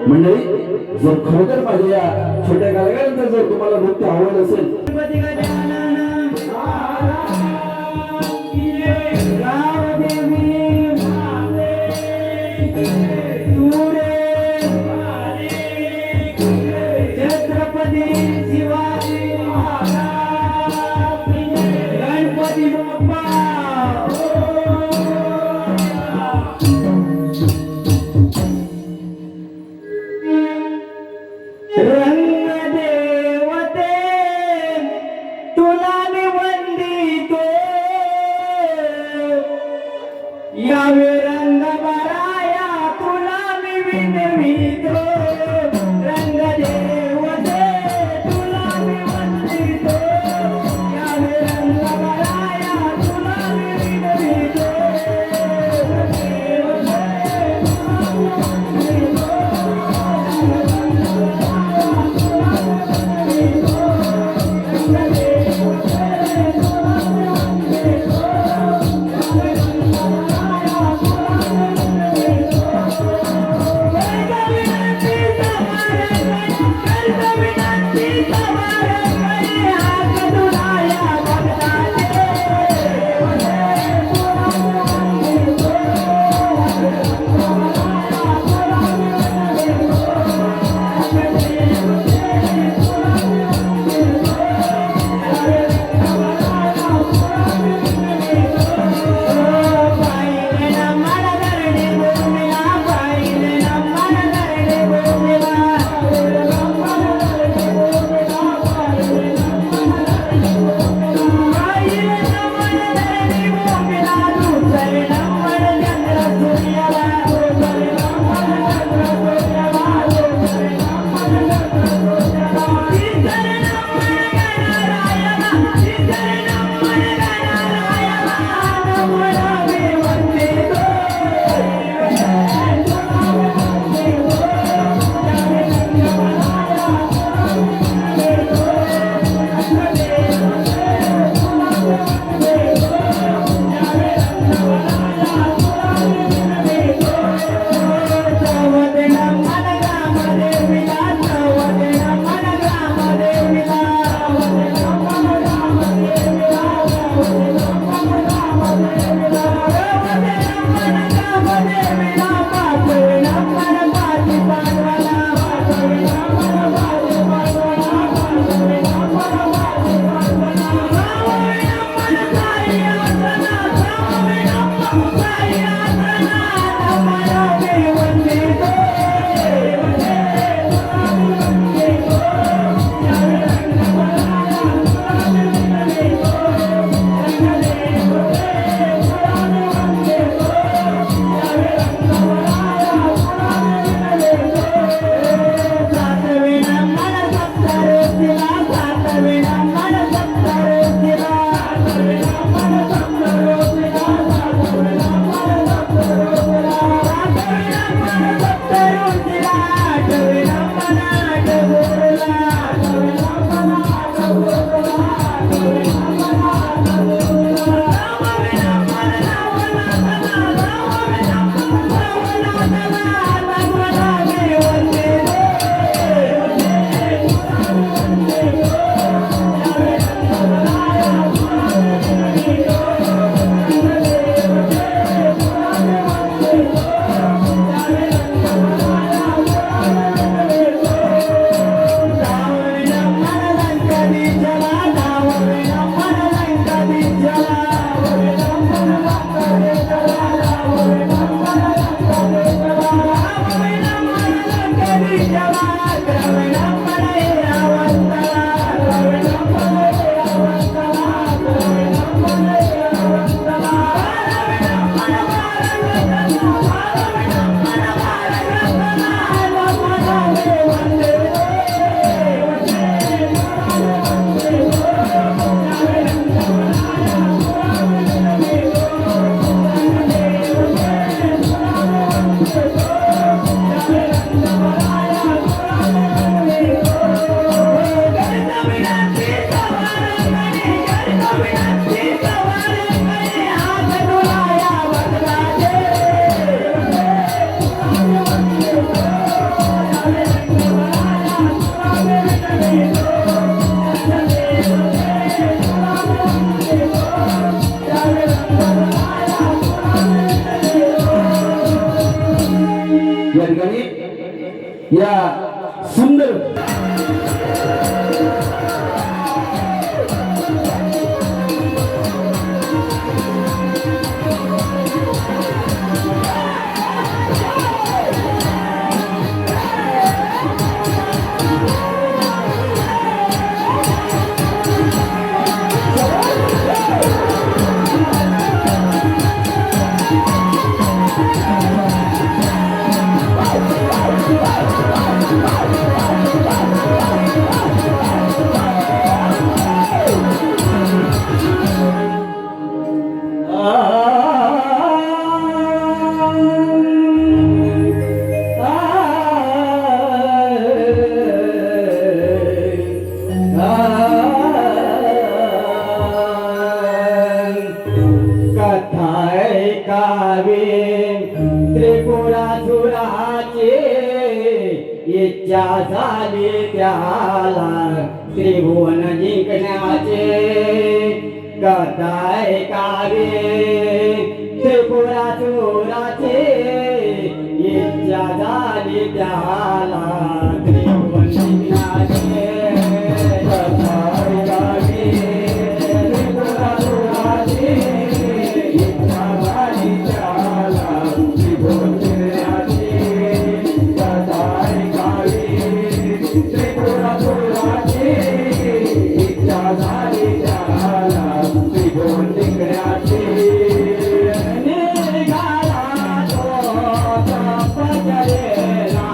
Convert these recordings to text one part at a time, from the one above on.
मंडळी, जर खरोखर माझ्या या छोट्या गायकांचं जर तुम्हाला नृत्य आवडत असेल या ठिकाणी या सुंदर त्रिपुरासुराचे इच्छा झाली त्याला त्रिभुवन जिंकण्याचे कथाय कावे त्रिपुरासुराचे इच्छा झाली त्याला त्रिभुवन जिंकण्याचे कथाय कावे त्रिपुरासुराचे इच्छा झाली त्याला त्रिभुवन जिंकण्याचे कथाय कावे त्रिपुरासुराचे इच्छा झाली त्याला त्रिभुवन जिंकण्याचे निघाला तो तपश्चर्येला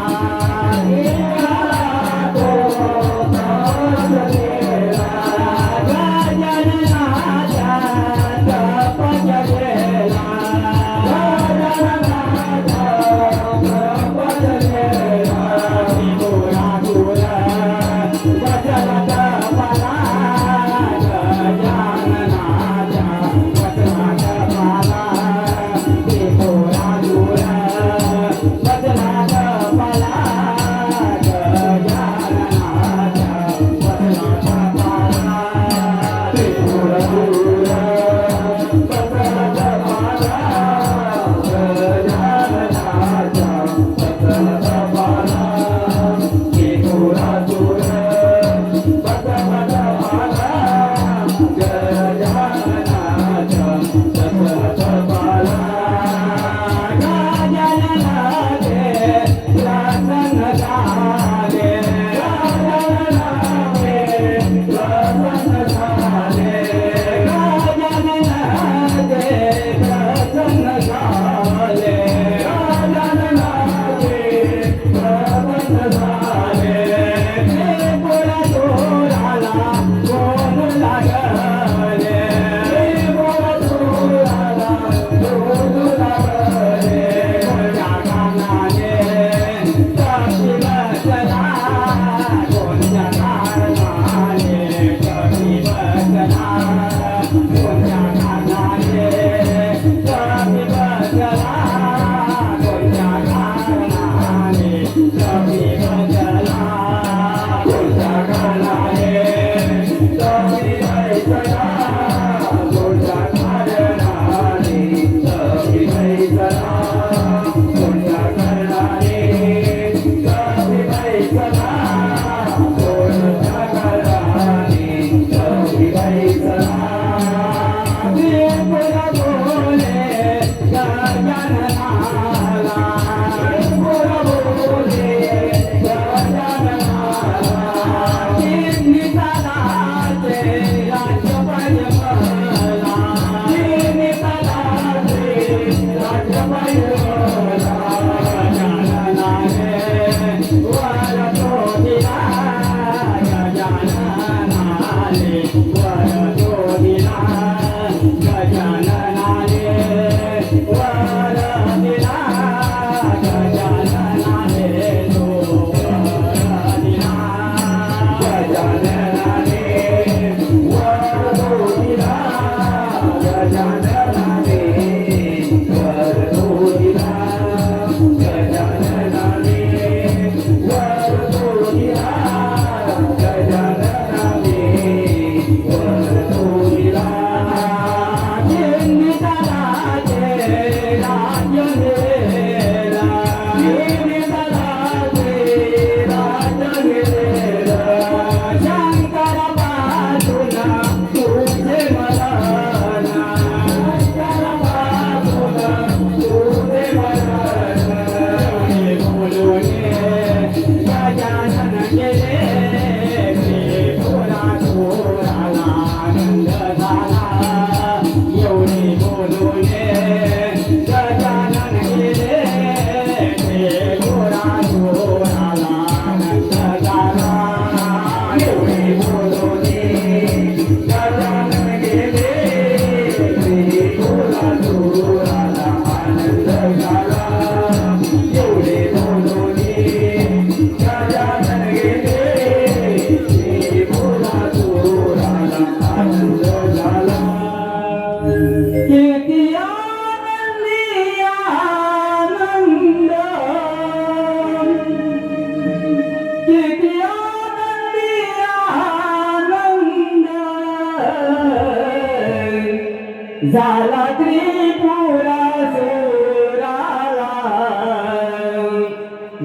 झाला त्रिपुरासुराला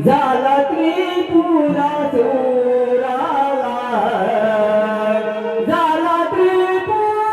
झाला त्रिपुरासुराला झाला त्रिपुरासुराला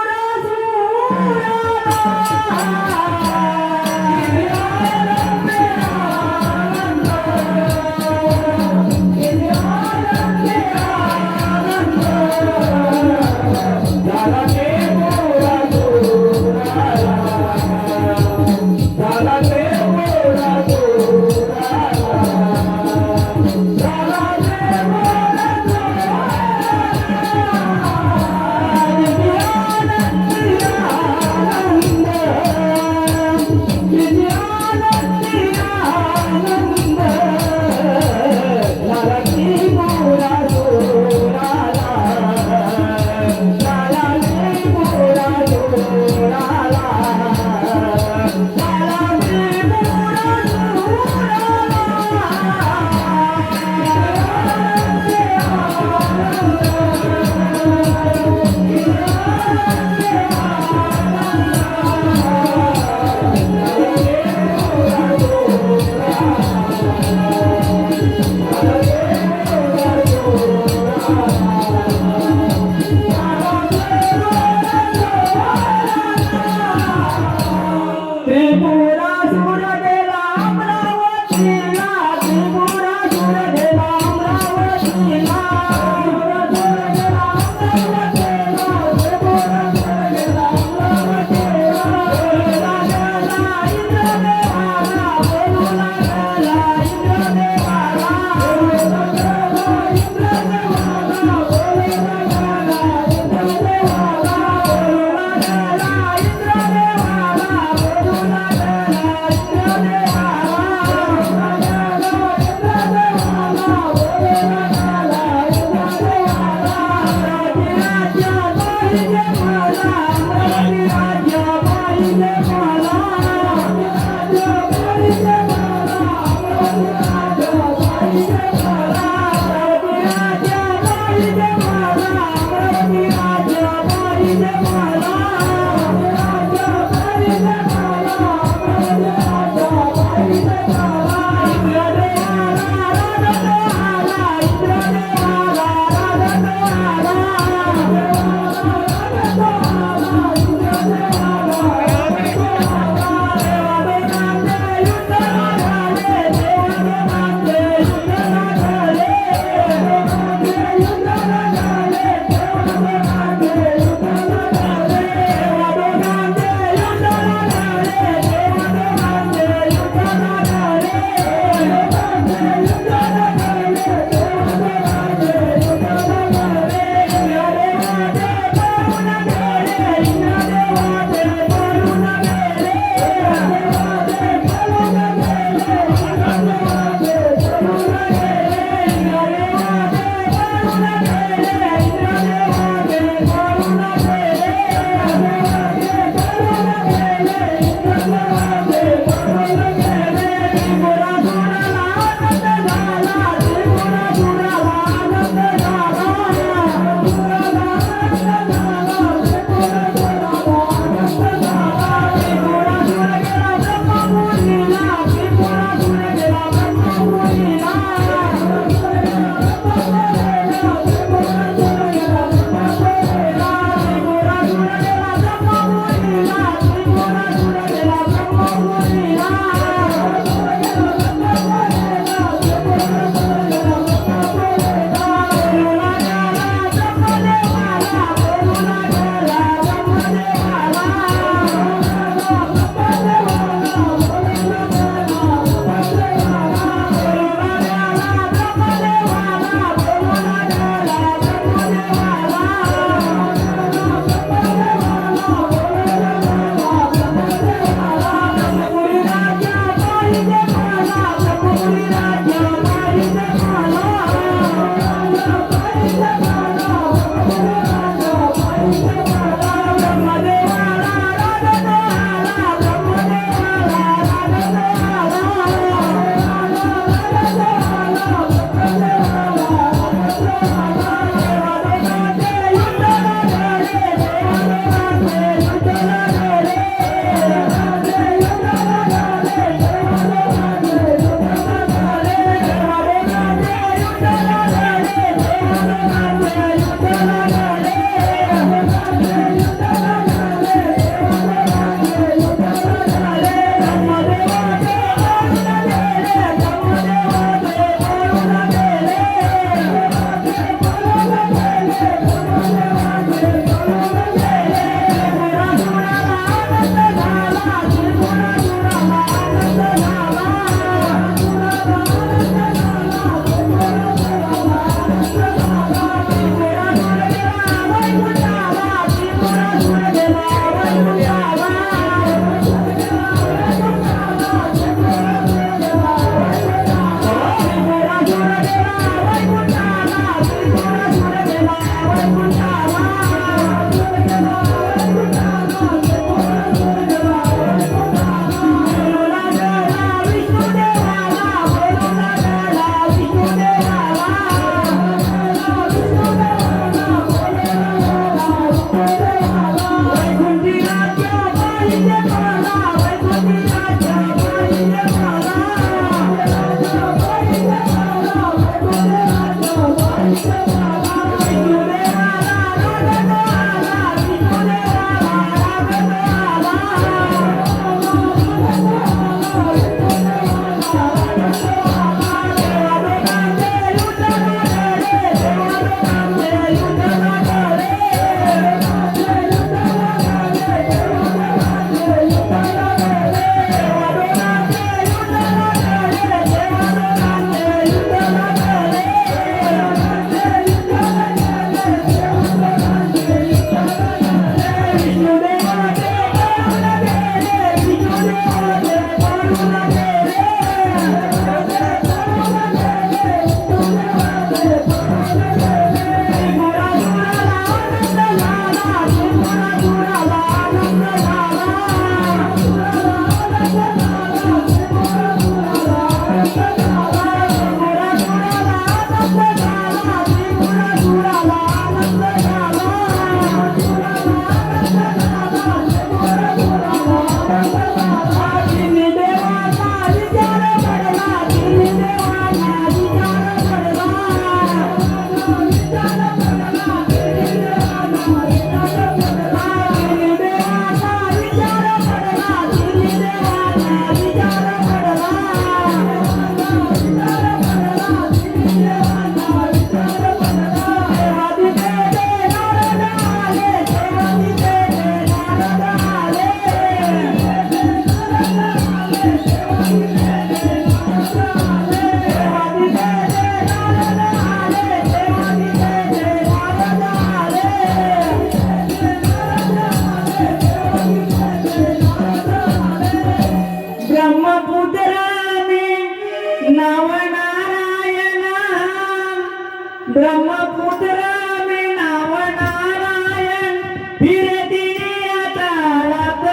ब्रह्मपुत्र मी नाव नारायण फिरे तिने ताळात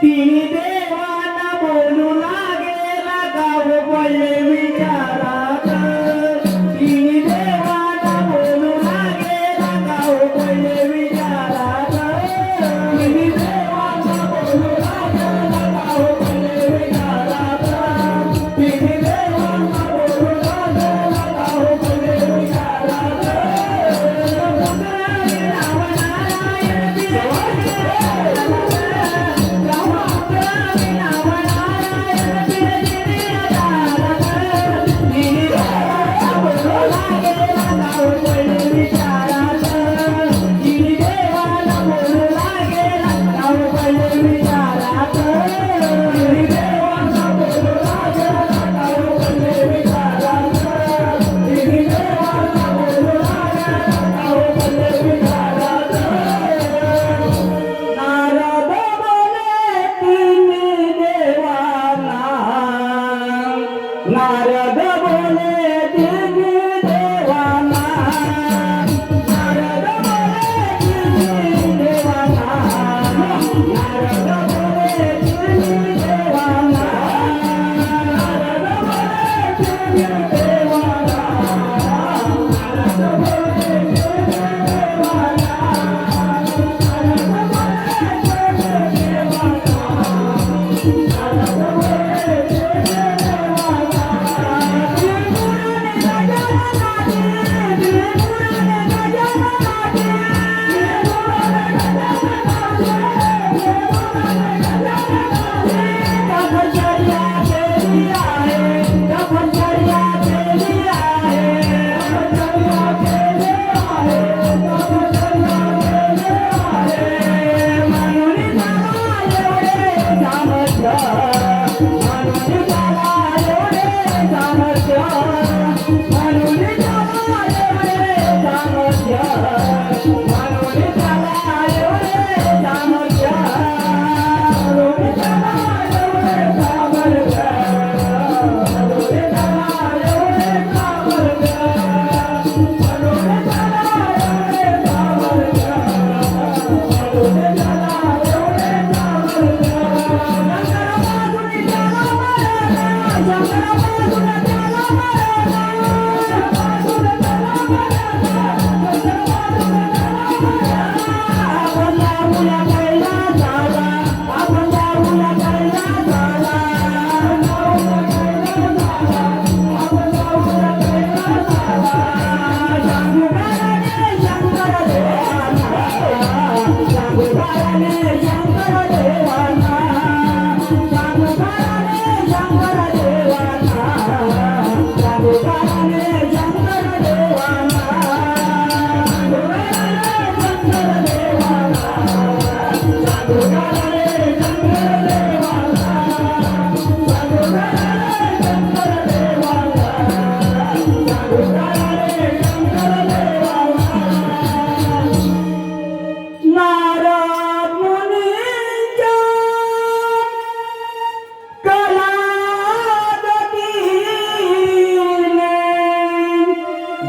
तिने देवाला बोलू लागेला गाव पडले विचारात तिने देवाला बोलू लागेला गाव पडले विचारात तिने देवाला बोलू लागेला गाव पडले विचारात तिने देवाला बोलू लागेला गाव पडले विचारात नाव नारायण नारद बोले देवी देवाना नारद बोले देवी देवाना नारद बोले देवी देवाना नारद बोले देवी देवाना नारद बोले देवी देवाना नारद बोले देवी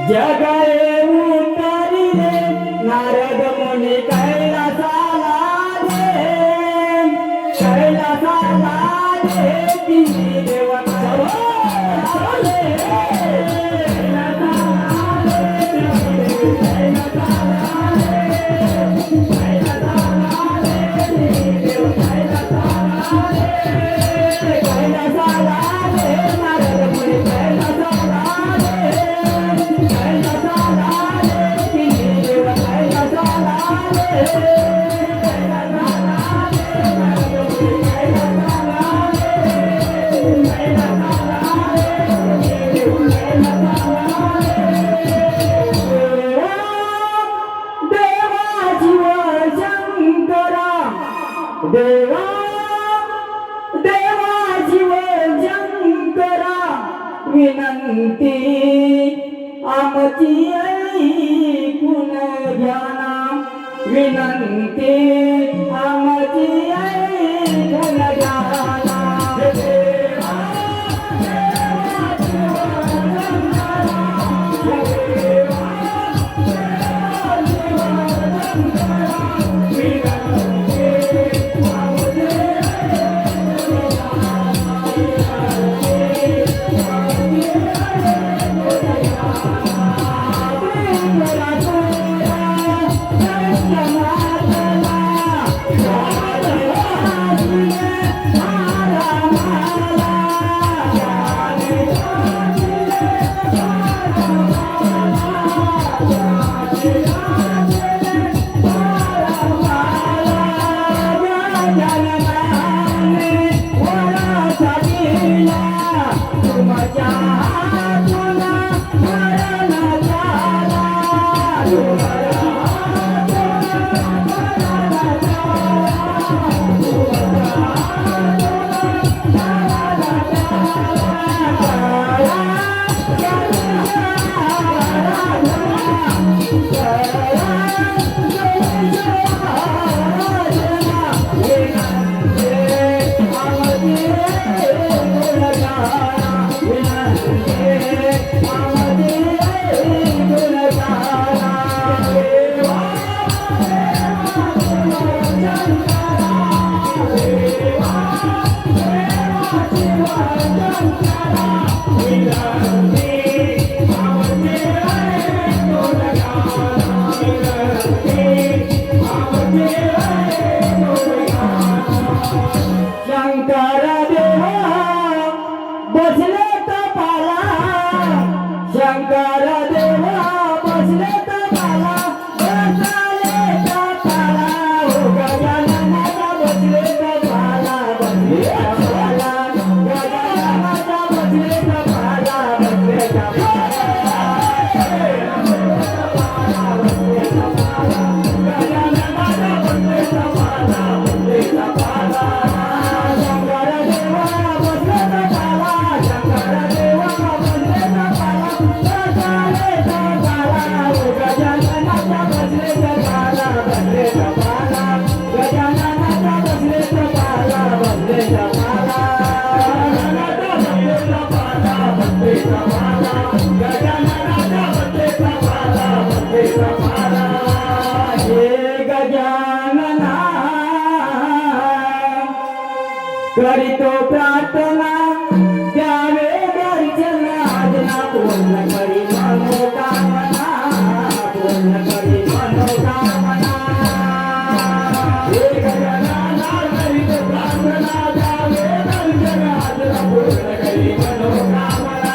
जगळे उतरिले नारद मुनी कैलासाला तिन्ही देवा देवा जीव शंकरा विनंती आमची ऐकून घ्याना विनंती आमची ऐकून घ्याना देवा देवा जीव शंकरा शंकर देवा बसले तपाला शंकर देवा बसले तपाला बसले तपाला हो गजाननाचा बसले तपाला बसले तपाला गजाननाचा बसले तपाला बसले तपाला गजाननाचा बसले तपाला बसले तपाला शंकर देवा बसले तपाला शंकर देवा बसले तपाला बसले तपाला हो गजाननाचा बसले तपाला बसले तपाला गजाननाचा बसले तपाला बसले तपाला गजाननाचा बसले तपाला बसले तपाला गजाननाचा बसले तपाला बसले तपाला हे गजानना करीतो प्रार्थना द्यावे दर्शन आजना पूर्ण करी मनोकामना पूर्ण करी मनोकामना हे गजानना करीतो प्रार्थना द्यावे दर्शन आजना पूर्ण करी मनोकामना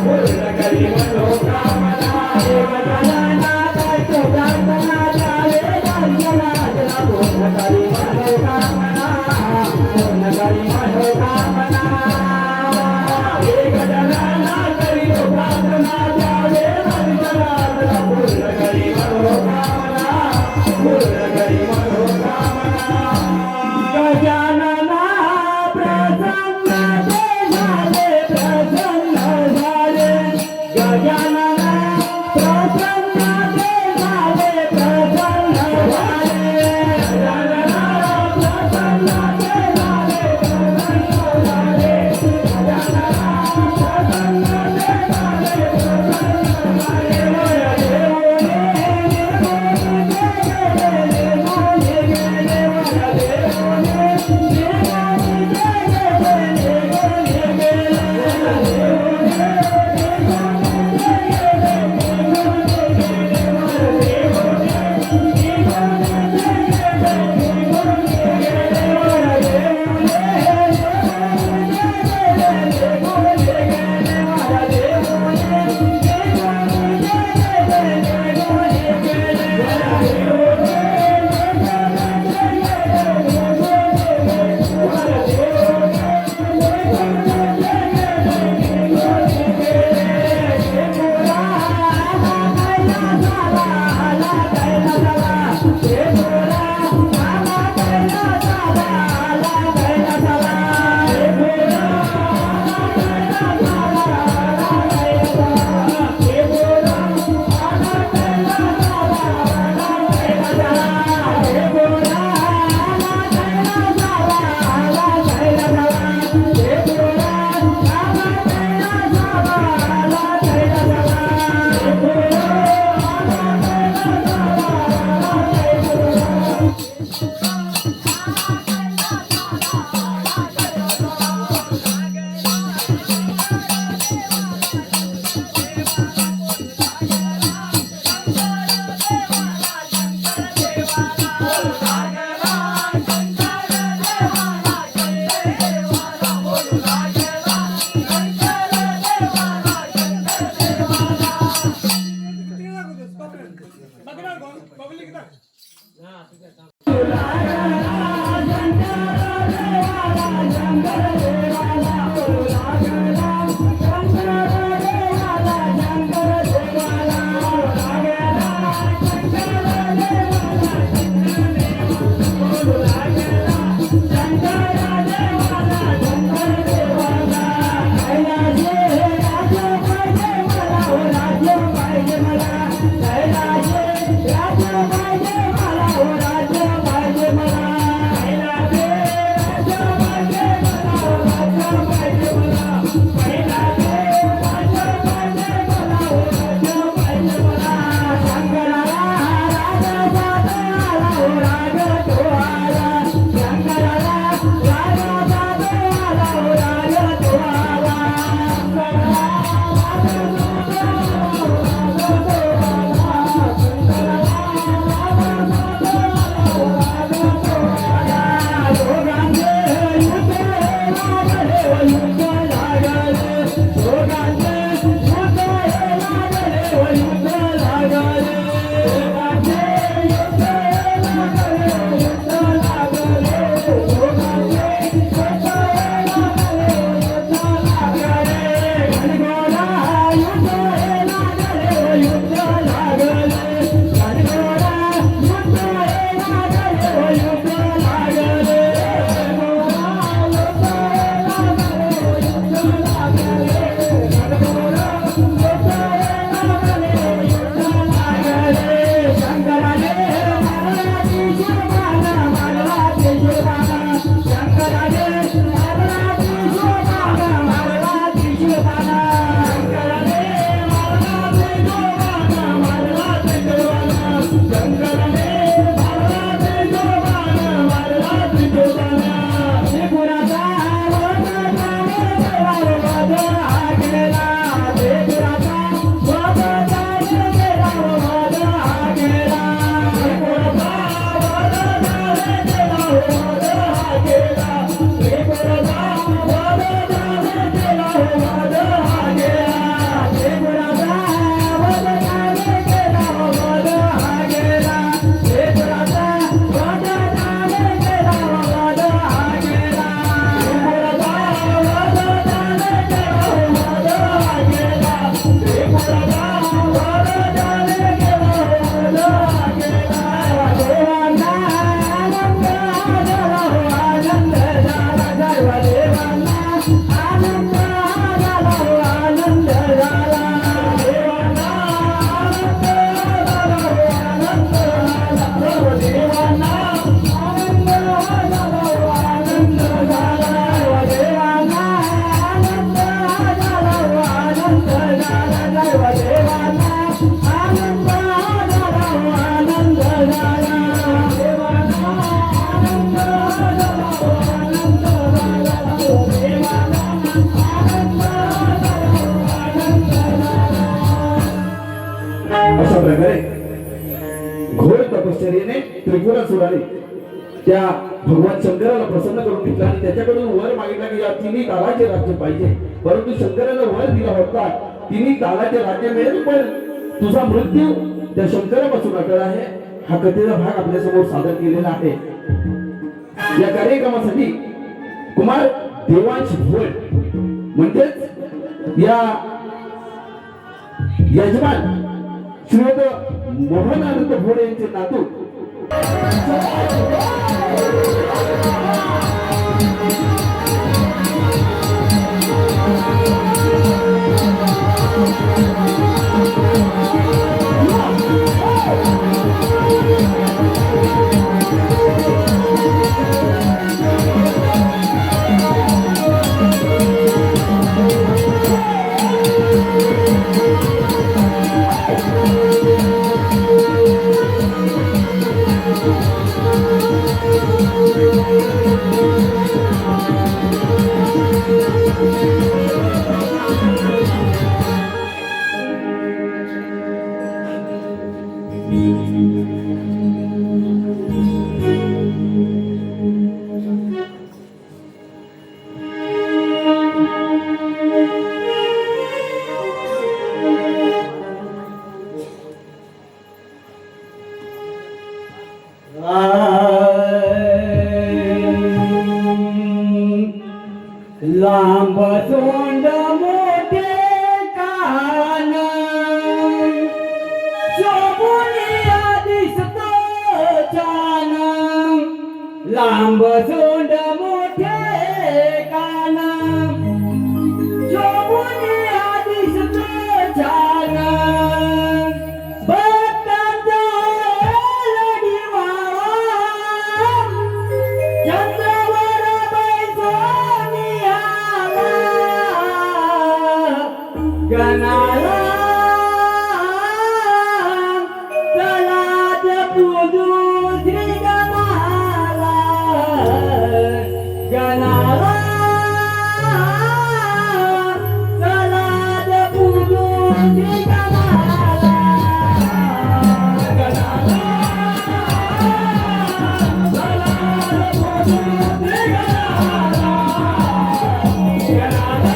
पूर्ण करी मनोकामना हे गजानना करीतो प्रार्थना द्यावे दर्शन आजना पूर्ण करी मनोकामना पूर्ण करी मनोकामना हे गजानना करीतो प्रार्थना द्यावे दर्शन आजना पूर्ण करी मनोकामना पूर्ण करी मनोकामना गजानना प्रसन्न झाले गजानना अशा प्रकारे घोर तपश्चर्येने त्रिपुरा सुराली त्या भगवान शंकराला प्रसन्न करून घेतला आणि त्याच्याकडून वर मागितला की या तिन्ही तालाचे राज्य पाहिजे. परंतु शंकराला वर दिला होता तिन्ही तालाचे राज्य मिळेल, पण तुझा मृत्यू त्या शंकरापासून अटळ आहे. हा कथेचा भाग आपल्या समोर सादर केलेला आहे. या कार्यक्रमासाठी कुमार देवांश भोळ म्हणजेच या यजमान श्रीयुत मोहन आनंद भोळे यांचे नातू लांब सोंड मोठे कान शोभुनिया दिसतो छान. लांब सोंड मोठे कान शोभुनिया दिसतो छान. भक्तांचा लढीवा चंद्रावर बैसोन आला. गणाला चलात पूजू श्री गणाला. गणाला चलात पूजू श्री गणाला. गणाला चलात पूजू श्री गणाला. गणाला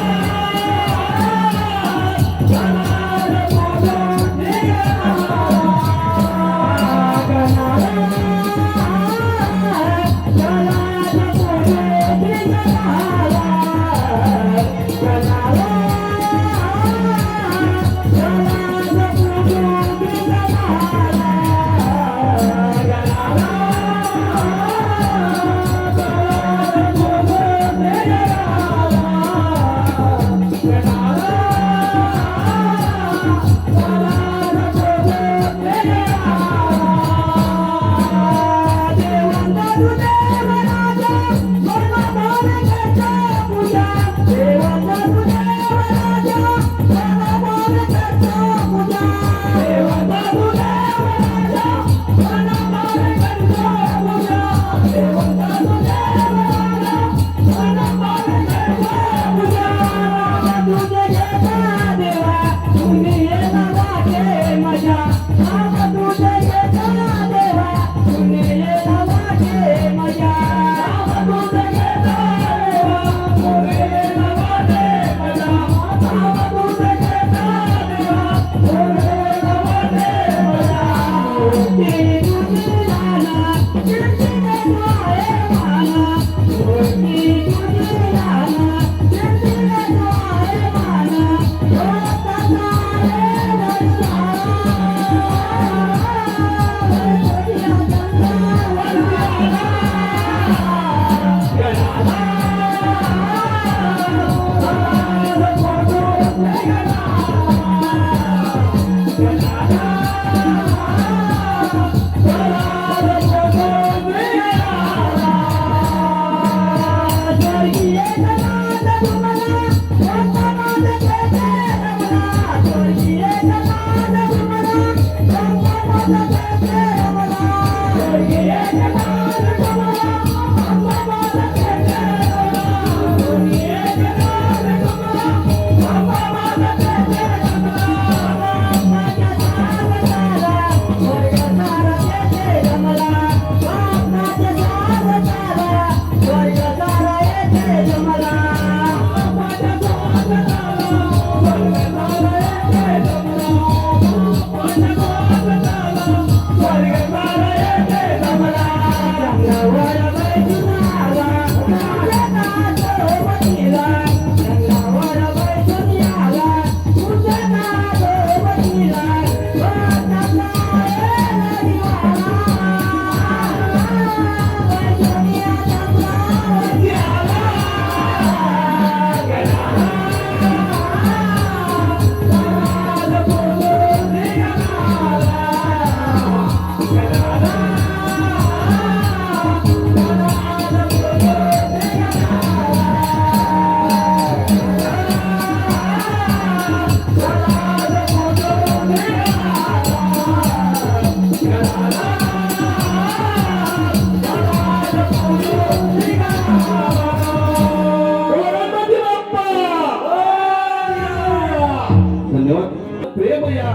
धन्यवाद. प्रेम या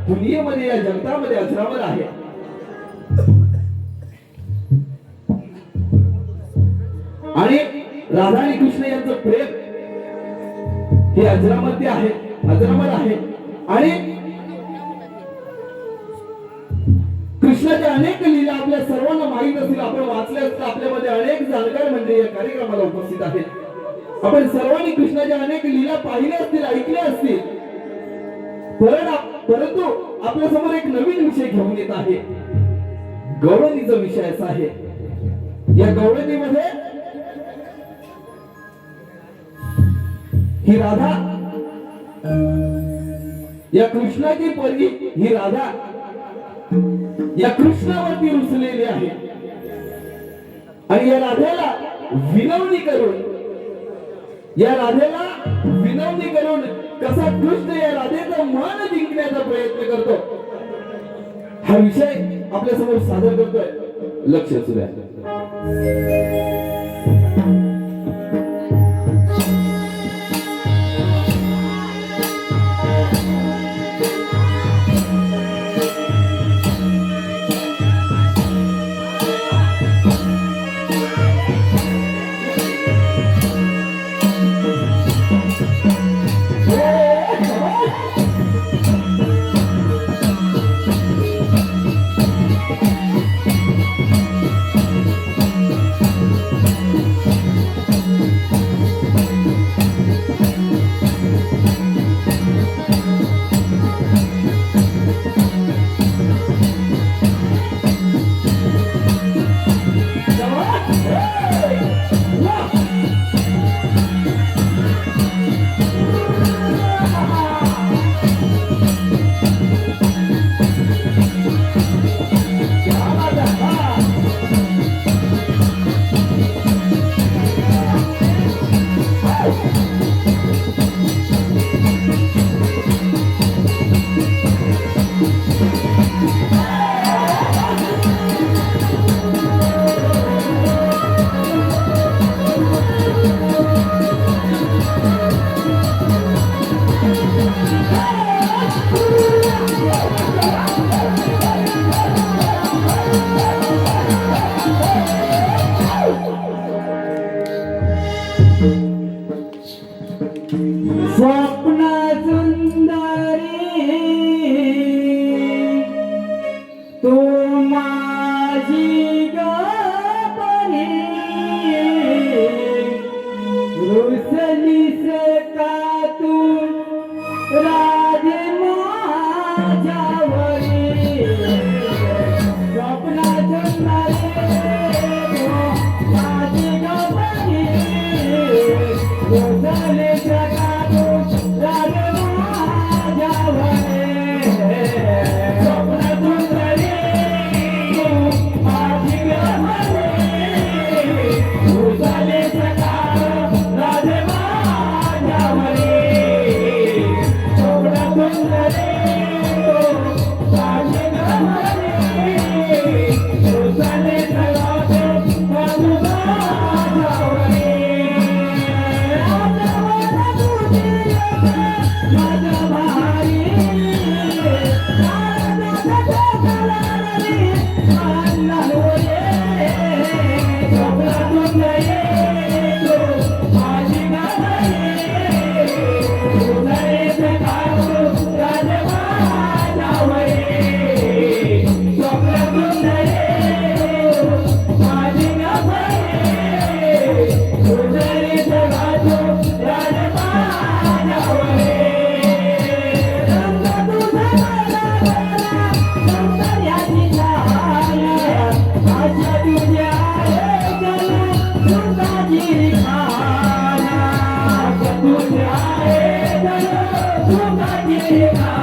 दुनियेमध्ये या जगतामध्ये अजरामर आहे. आणि राधा आणि कृष्ण यांचं प्रेम हे अजरामर आहे, अजरामर आहे. आणि कृष्णाच्या अनेक लीला आपल्या सर्वांना माहीत असतील, आपण वाचल्या असतील. आपल्यामध्ये अनेक जाणकार म्हणजे या कार्यक्रमाला उपस्थित आहेत. आपण सर्वांनी कृष्णाच्या अनेक लीला पाहिल्या असतील, ऐकल्या असतील. परंतु आपल्या समोर एक नवीन विषय घेऊन येत आहे. गवळणीचा विषय असा आहे. या गवळणीमध्ये ही राधा, या कृष्णाची परी ही राधा या कृष्णावरती रुसलेली आहे. आणि या राधेला विनवणी करून, या राधेला विनवणी करून कसा कृष्ण या राधेचं मन जिंकण्याचा प्रयत्न करतो, हा विषय आपल्या समोर सादर करतोय. लक्ष असू द्या. स्वप्न सुंदरी तू माझी गपरी रुसलीस का तू राधे माझ्यावरी स्वप्न सुंदरी तू माझी गपरी रुसलीस का तू राधे माझ्यावरी स्वप्न सुंदरी तू माझी गपरी रुसलीस का राधे माझ्यावरी स्वप्न सुंदरी तू माझी गपरी रुसलीस का तू माझ्यावरी माझ्या Thank you.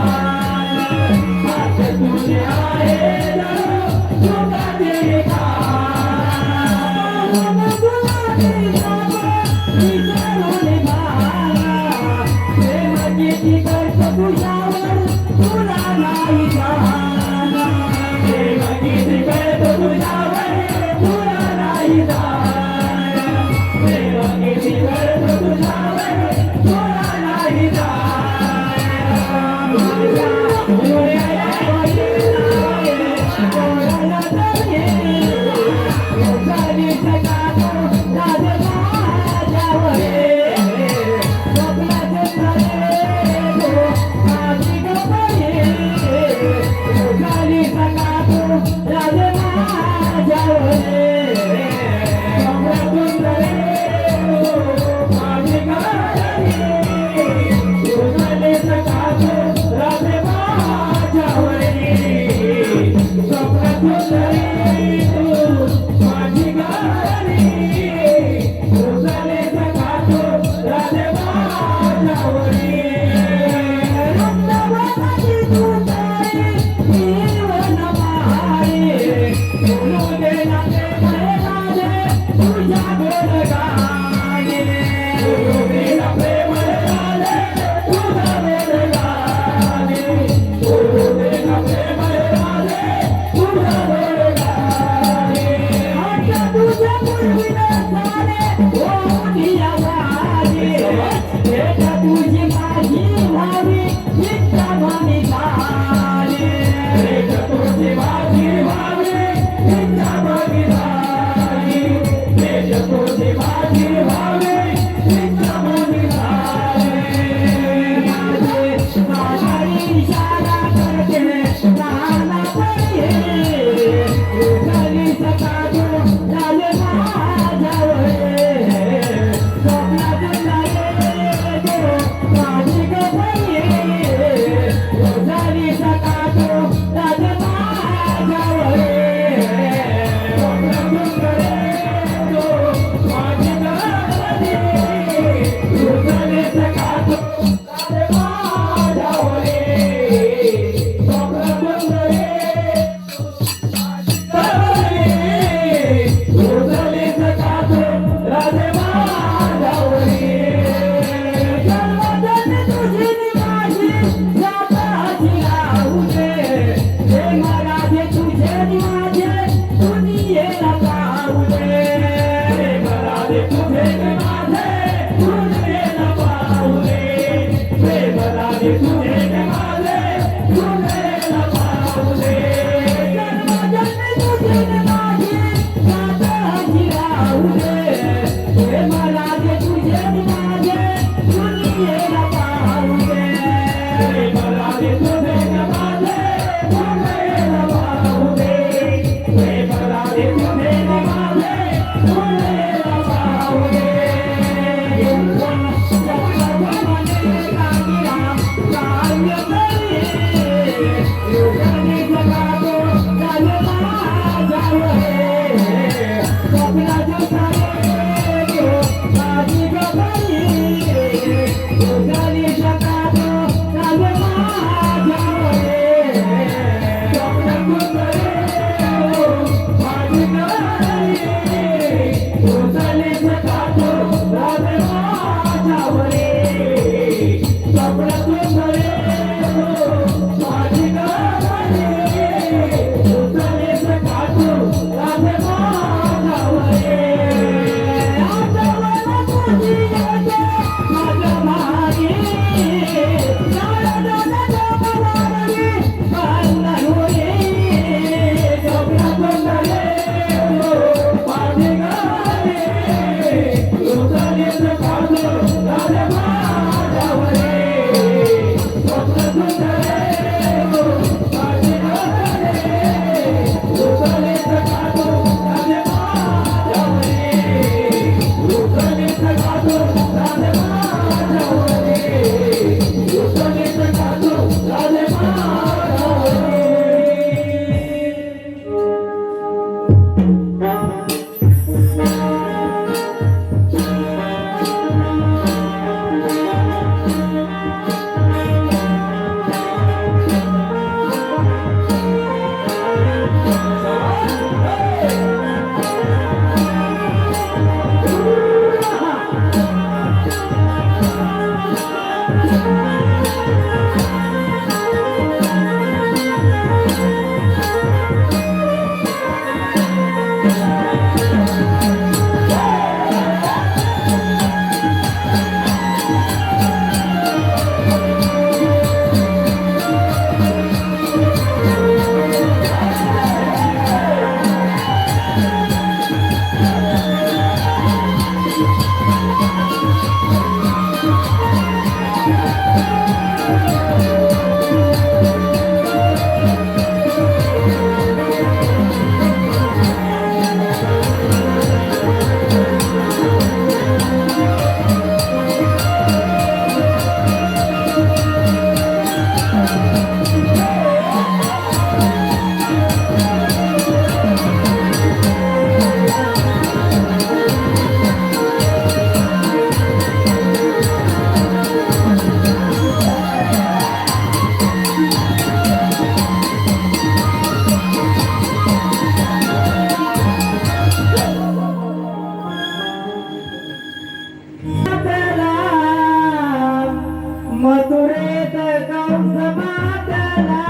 मातला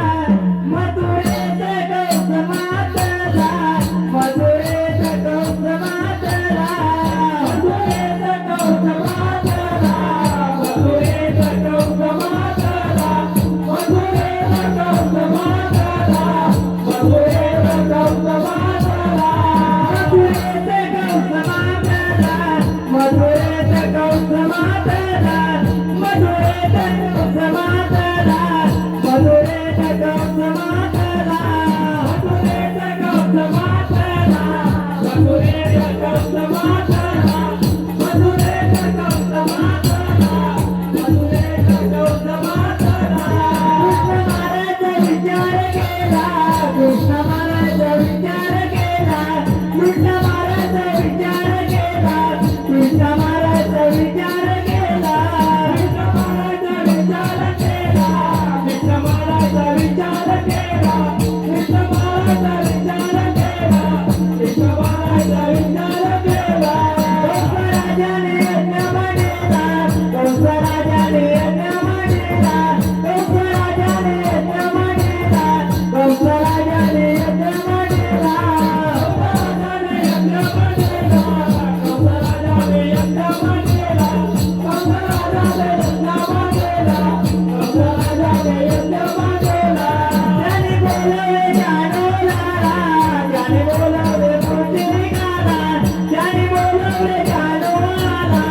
मथुरेत कंस मातला मथुरेत कंस मातला मथुरेत कंस मातला मथुरेत कंस मातला मथुरेत कंस मातला मथुरेत कंस मातला मथुरेत कंस मातला मथुरेत कंस मातला मथुरेत कंस मातला मथुरेत कंस मातला मथुरेत कंस मातला मथुरेत कंस मातला मथुरेत कंस मातला मथुरेत कंस मातला कृष्ण महाराज विचार केला कृष्ण महाराज विचार केला कृष्ण महाराज विचार केला कृष्ण महाराज विचार केला कृष्ण महाराज विचार केला कृष्ण महाराज विचार केला कृष्ण महाराज विचार केला कंस राजाने यज्ञ मांडला कंस राजाने यज्ञ मांडला कंस राजाने यज्ञ मांडला कंस राजाने यज्ञ मांडला कंस राजाने यज्ञ मांडला कंस राजाने यज्ञ मांडला कंस राजाने यज्ञ मांडला त्याने बोलावे जानोला त्याने बोलावे पुंडलिकाला त्याने बोलावे जानोला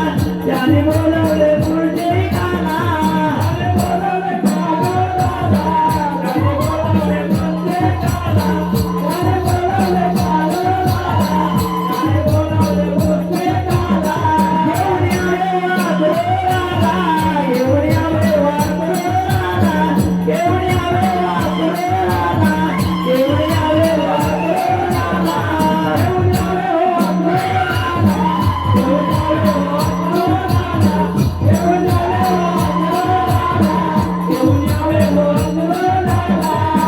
त्याने बोलावे पुंडलिकाला त्याने बोलावे जानोला त्याने बोलावे पुंडलिकाला त्याने बोलावे जानोला त्याने बोलावे पुंडलिकाला घेऊन यावे वासुदेवाला घेऊन यावे वासुदेवाला घेऊन यावे वासुदेवाला घेऊन यावे वासुदेवाला घेऊन यावे वासुदेवाला घेऊन यावे वासुदेवाला घेऊन यावे वासुदेवाला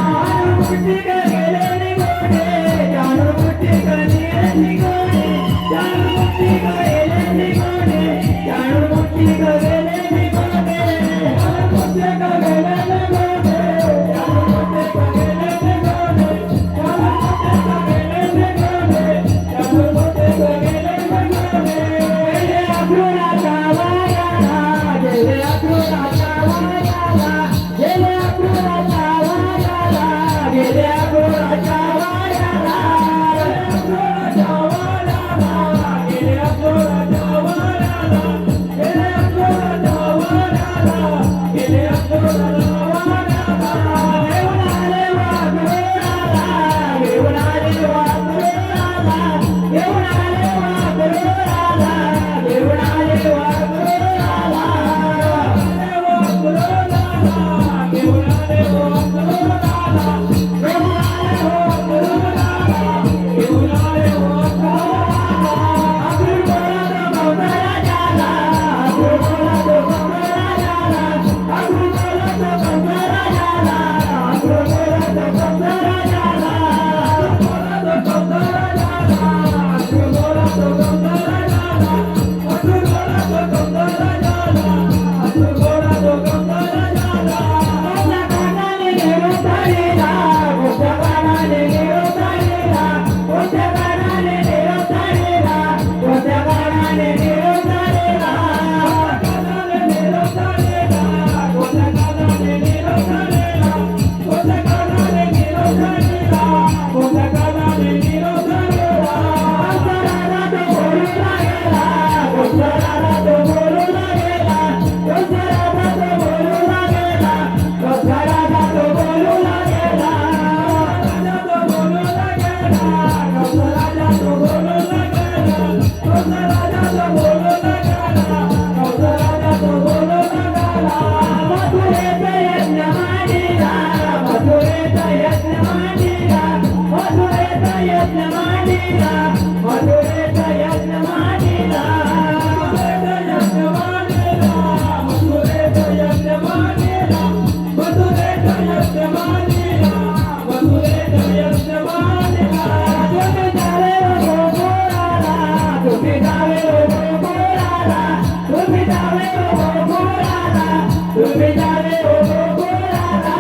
जानू मुट्ठी गेले निघोडे जानू मुट्ठी गेले निघोडे जानू मुट्ठी गेले निघोडे जानू मुट्ठी गेले निघोडे जानू मुट्ठी गेले निघोडे जानू मुट्ठी गेले निघोडे गेले अक्रूराचा वायाला गेले अक्रूराचा वायाला गेले अक्रूराचा वायाला गेले अक्रूराचा वायाला गेले अक्रूराचा वायाला गेले अक्रूराचा वायाला गेले अक्रूराचा वायाला घेऊन आले वाघोराला घेऊन आले वाघोराला घेऊन आले वाघोराला घेऊन आले वाघोराला घेऊन आले वाघोराला घेऊन आले वाघोराला घेऊन आले वाघोराला अक्रूर बोला तो कंस राजाला अक्रूर बोला तो कंस राजाला अक्रूर बोला तो कंस राजाला अक्रूर बोला तो कंस राजाला अक्रूर बोला तो कंस राजाला अक्रूर बोला तो कंस राजाला अक्रूर बोला तो कंस राजाला मोठ्या कानाने घेऊन चालेला मोठ्या कानाने घेऊन चालेला मोठ्या कानाने घेऊन चालेला मोठ्या कानाने घेऊन चालेला कानाने घेऊन चालेला मोठ्या कानाने घेऊन चालेला मोठ्या कानाने घेऊन चालेला मोठ्या कानाने घेऊन चालेला कंसराला तो बोलू लागेला कंसराला तो बोलू लागेला कंसराला तो बोलू लागेला कंसराला तो बोलू लागेला राजा तो बोलू लागेला कंसराला तो बोलू लागेला कंसराला तो बोलू लागेला कंसराला तो बोलू लागेला मथुरेत यज्ञ मांडला मथुरेत यज्ञ मांडला मथुरेत यज्ञ मांडला मथुरेत यज्ञ मांडला मथुरेत यज्ञ मांडला मथुरेत यज्ञ मांडला मथुरेत यज्ञ मांडला तुम्ही जावे गोकुळाला तुम्ही जावे गोकुळाला तुम्ही जावे गोकुळाला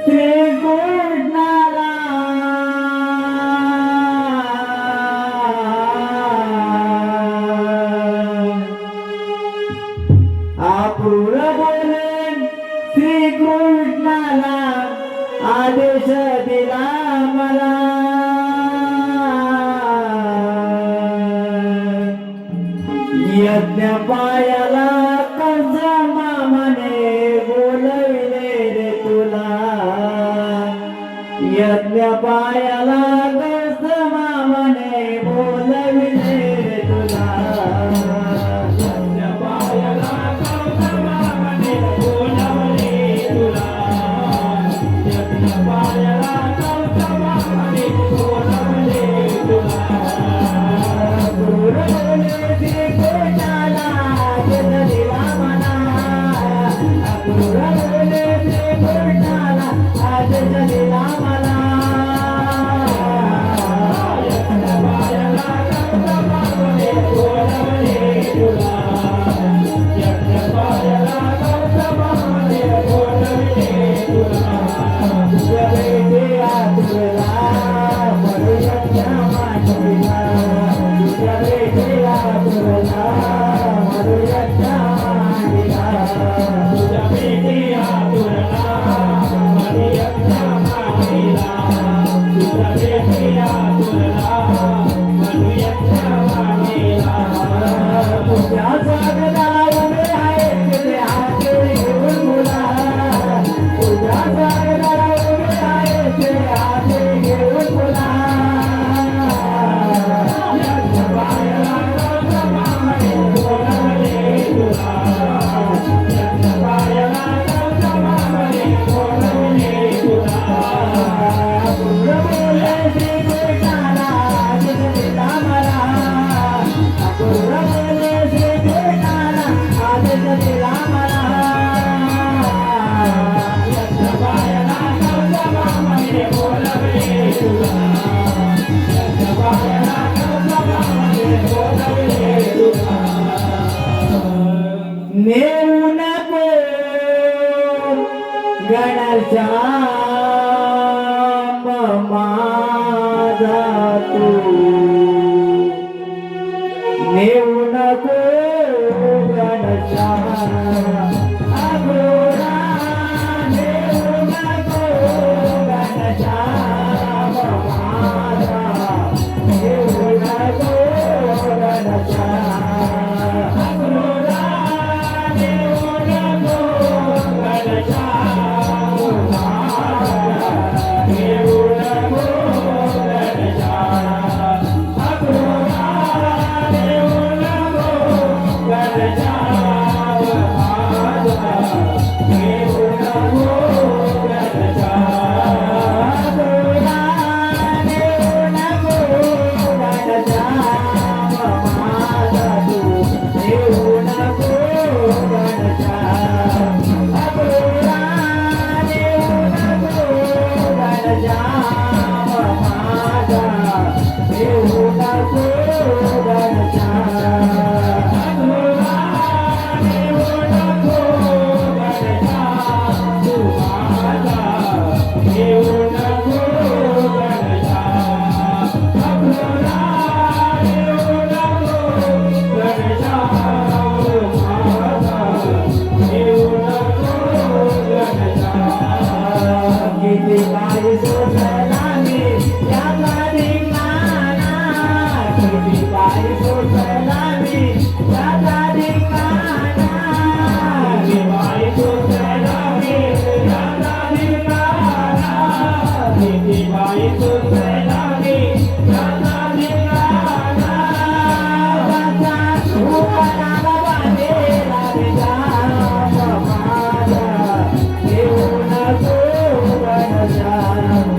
श्रीकृष्णाला अक्रूर बोले श्रीकृष्णाला आदेश दिला मला यज्ञ पायाला कंस मामाने बोलविले रे तुला यज्ञ पायाला कंस मामाने बोलविले रे तुला यज्ञ पायाला कंस मामाने बोलविले तुला यज्ञ पायाला कंस मामाने बोलविले तुला श्रीकृष्णाला आदेश दिला मला अक्रूर बोले श्रीकृष्णाला आदेश दिला मला यज्ञ पायाला कंस मामाने बोलविले तुला यज्ञ पायाला कंस मामाने बोलविले तुला तुझ्या भेटी आतुरला मरुयज्ञ मांडविला तुझ्या भेटी आतुरला मरुयज्ञ मांडविला तुझ्या भेटी आतुरला मरुयज्ञ मांडविला तुझ्या भेटी आतुरला मरुयज्ञ मांडविला तुझ्या स्वागताला उभे आहेत तुझे हात घेऊन मुला तुझ्या स्वागताला उभे आहेत तुझे हात घेऊन मुला यज्ञ पायाला कंस मामाने बोलविले तुला यज्ञ पायाला कंस मामाने बोलविले तुला अक्रूर बोले श्रीकृष्णाला आदेश दिला मला अक्रूर बोले श्रीकृष्णाला आदेश दिला मला यज्ञ पायाला कंस मामाने बोलविले तुला यज्ञ पायाला कंस मामाने बोलविले तुला नेऊ नको घनश्याम माझा तू नेऊ नको घनश्याम अक्रूरा नेऊ नको घनश्याम माझा नेऊ नको घनश्याम अक्रूरा नेऊ नको घनश्याम माझा नेऊ नको घनश्याम अक्रूरा नेऊ नको घनश्याम माझा नेऊ नको घनश्याम अक्रूरा नेऊ नको घनश्याम माझा तू नेऊ नको घनश्याम अक्रूरा नेऊ नको घनश्याम माझा नेऊ नको घनश्याम अक्रूरा नेऊ नको घनश्याम तू माझा नेऊ नको घनश्याम अक्रूरा नेऊ नको घनश्याम तू माझा नेऊ नको घनश्याम किती काही सोसला मी याचा धिंगाणा किती काही सोसला मी याचा धिंगाणा किती काही सोसला मी याचा धिंगाणा किती काही सोसला मी याचा धिंगाणा वाचा उपायाला बांधेला विजाम माझा नेऊ नको घनश्याम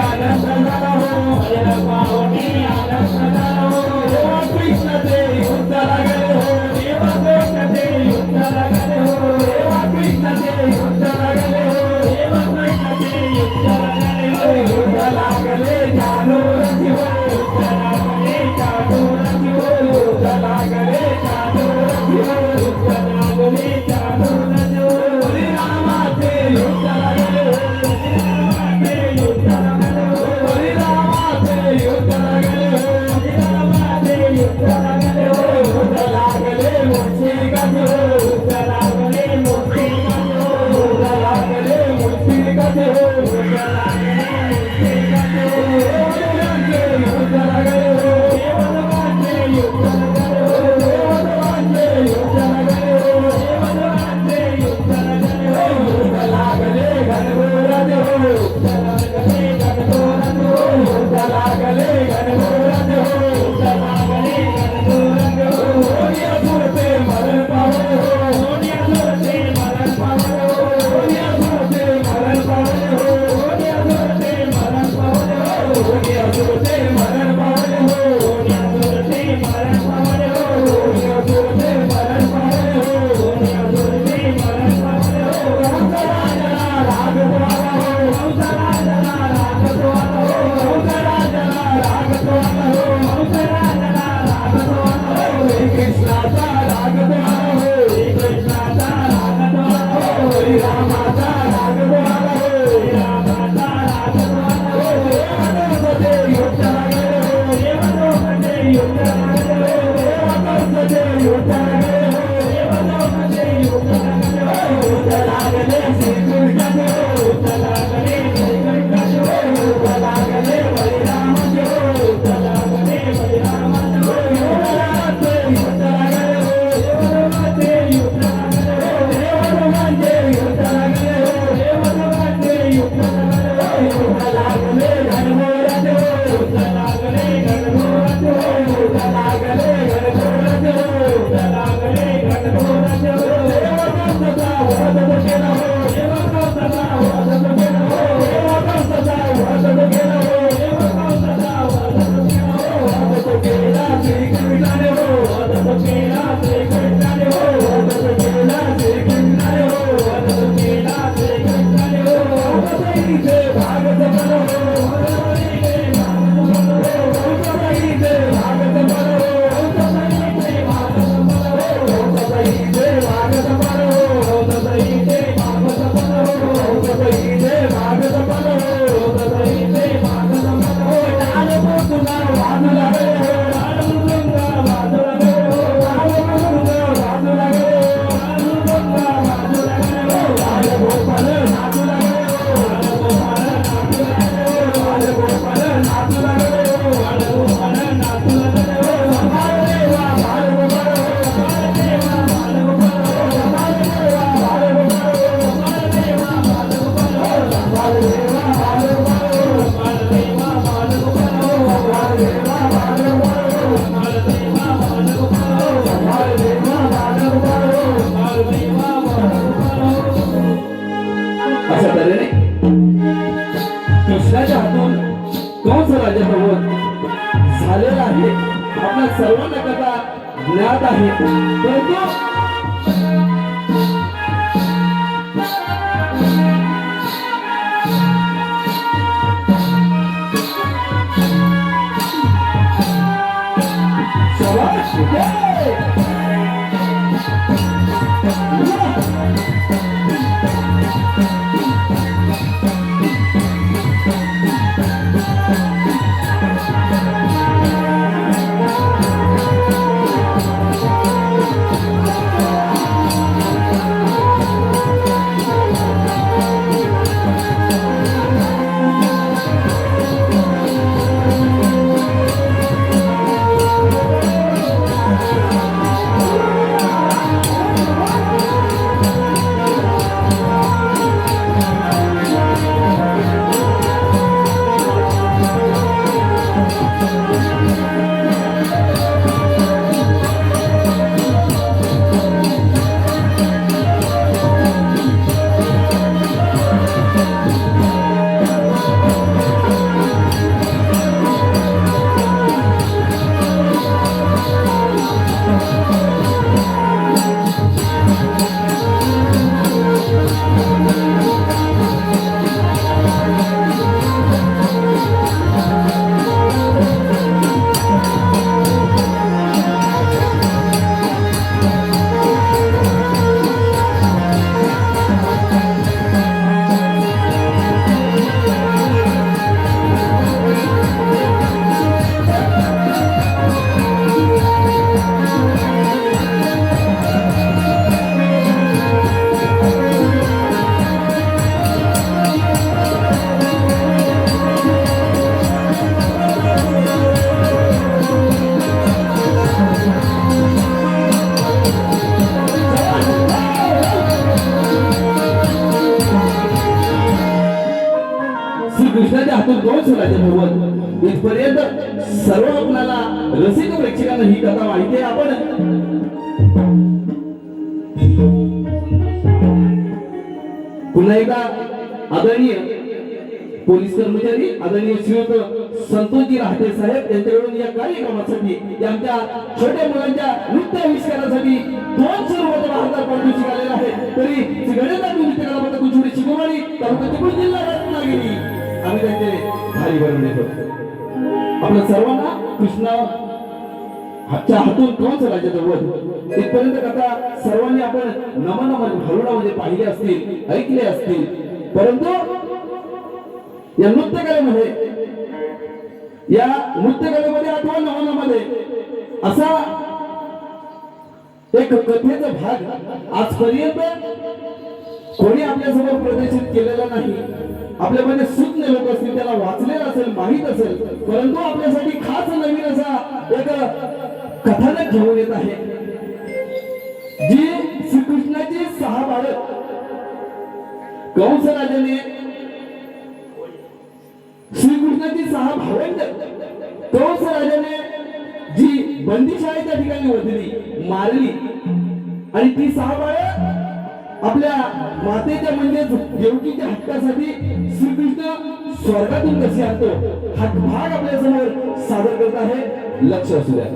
आनंद झाला हो हरेला पाहुणे आनंद झाला हो देवा कृष्ण ते युद्धाला गेले हो देवा कृष्ण ते युद्धाला गेले हो देवा कृष्ण ते युद्धाला गेले हो देवा कृष्ण ते युद्धाला गेले हो युद्धाला गेले जानूरची हो युद्धाला गेले जानूरची हो युद्धाला गेले जानूरची हो युद्धाला गेले जानूरची हो हरी रामाचे युद्धाला गेले हो हरी रामाचे युद्धाला गेले हो हरी रामाचे युद्धाला गेले हो हरी रामाचे युद्धाला गेले हो युद्धाला गेले मूर्ती गाजे हो युद्धाला गेले मूर्ती गाजे हो युद्धाला गेले मूर्ती गाजे हो युद्धाला गेले मूर्ती गाजे हो युद्धाला गेले हो देवदेवांचे युद्धाला गेले हो देवदेवांचे युद्धाला गेले हो देवदेवांचे युद्धाला गेले हो युद्धाला गेले गणगोराज हो युद्धाला गेले गणगोराज हो युद्धाला गेले गणगोराज हो युद्धाला गेले गणगोराज हो होनिया सुरते मरण पावले हो होनिया सुरते मरण पावले हो होनिया सुरते मरण पावले हो होनिया सुरते मरण पावले हो होनिया सुरते मरण पावले हो होनिया सुरते मरण पावले हो होनिया सुरते मरण पावले हो होनिया सुरते मरण पावले हो हंसराजना रागद्वारा हो हंसराजना रागद्वारा हो हंसराजना रागद्वारा हो हंसराजना रागद्वारा हो हरे कृष्णाचा रागद्वारा हो हरे कृष्णाचा रागद्वारा हो हरे रामाचा रागद्वारा हो हरे रामाचा रागद्वारा हो देवाचे युद्धाला गेले हो देवाचे युद्धाला गेले हो देवाचे युद्धाला गेले हो देवाचे युद्धाला गेले हो युद्धाला गेले श्रीकृष्णाचे हो युद्धाला गेले श्रीकृष्णाचे हो युद्धाला गेले बलिरामाचे हो युद्धाला गेले बलिरामाचे हो देवाचे युद्धाला गेले हो देवाचे युद्धाला गेले हो देवाचे युद्धाला गेले हो देवाचे युद्धाला गेले हो युद्धाला गेले गणगोराज हो युद्धाला गेले गणगोराज हो युद्धाला गेले गणगोराज हो युद्धाला गेले गणगोराज हो देवकांताचा वध केला हो देवकांताचा वध केला हो देवकांताचा वध केला हो देवकांताचा वध केला हो वध केला श्रीकृष्णाने हो वध केला श्रीकृष्णाने हो वध केला श्रीकृष्णाने हो वध केला श्रीकृष्णाने हो वधईचे भागत बल हो वधईचे भागत बल हो वधईचे भागत बल हो वधईचे भागत बल हो वधईचे भागत बल हो वधईचे भागत बल हो वधईचे भागत बल हो वधईचे भागत बल हो टाळ पोतुना वाजू लागले हो टाळ मृदुंगा वाजू लागले हो टाळ मृदुंगा वाजू लागले हो टाळ मृदुंगा वाजू लागले हो टाळ गोपाल नाचू लागले हो टाळ गोपाल नाचू लागले हो टाळ गोपाल नाचू लागले हो टाळ गोपाल नाचू लागले हो बाळ देवा बाळ गोपाल हो बाळ देवा बाळ गोपाल हो बाळ देवा बाळ गोपाल हो बाळ देवा बाळ गोपाल हो बाळ देवा बाळ गोपाल हो बाळ देवा बाळ गोपाल हो बाळ देवा बाळ गोपाल हो बाळ देवा बाळ गोपाल हो बाळ देवा बाळ गोपाल हो बाळ देवा बाळ गोपाल हो अशा तऱ्हेने कृष्णाच्या हातून कंस राज्यासोबत झालेला आहे आपल्या सर्वांना कथा ज्ञात आहे परंतु शाबाश, जय! श्रीकृष्णाच्या हातून कंस राज्य भगवत इथपर्यंत सर्व आपल्याला रसिक प्रेक्षकांना ही कथा माहिती आहे. आपण पुन्हा एकदा आदरणीय पोलीस कर्मचारी आदरणीय श्रीयुत संतोषजी राहते साहेब यांच्याकडून या कार्यक्रमासाठी या आमच्या छोट्या मुलांच्या नृत्य आविष्कारासाठी 200 रुपयाचे भारतात पारितोषिक आलेलं आहे. तरी गणेशा नृत्य कला पथक कुंचुडी शिकोवाडी तालुका चिपळूण जिल्हा रत्नागिरी आम्ही त्यांचे भारी भरून देतो. आपल्या सर्वांना कृष्ण हातच्या हातून कंस राज्याचं वध इथपर्यंत कथा सर्वांनी आपण नमन हरुणामध्ये पाहिले असतील ऐकले असतील. परंतु या नृत्यकलेमध्ये अथवा नमनामध्ये असा एक कथेचा भाग आजपर्यंत कोणी आपल्यासमोर प्रदर्शित केलेला नाही. आपल्यामध्ये सुज्ञ लोक असतील त्याला वाचलेलं असेल माहित असेल. परंतु आपल्यासाठी खास नवीन असा एक कथानक घेऊन येत आहे जी श्रीकृष्णाची 6 बाळं कंस राजाने श्रीकृष्णाची 6 भावंड कंस राजाने जी बंदीशाळेच्या ठिकाणी वधली मारली आणि ती 6 बाळं आपल्या मातेच्या म्हणजे देवकीच्या हक्कासाठी श्रीकृष्ण स्वर्गातून कशी आणतो हा भाग आपल्या समोर सादर करत आहे. लक्ष असू द्या.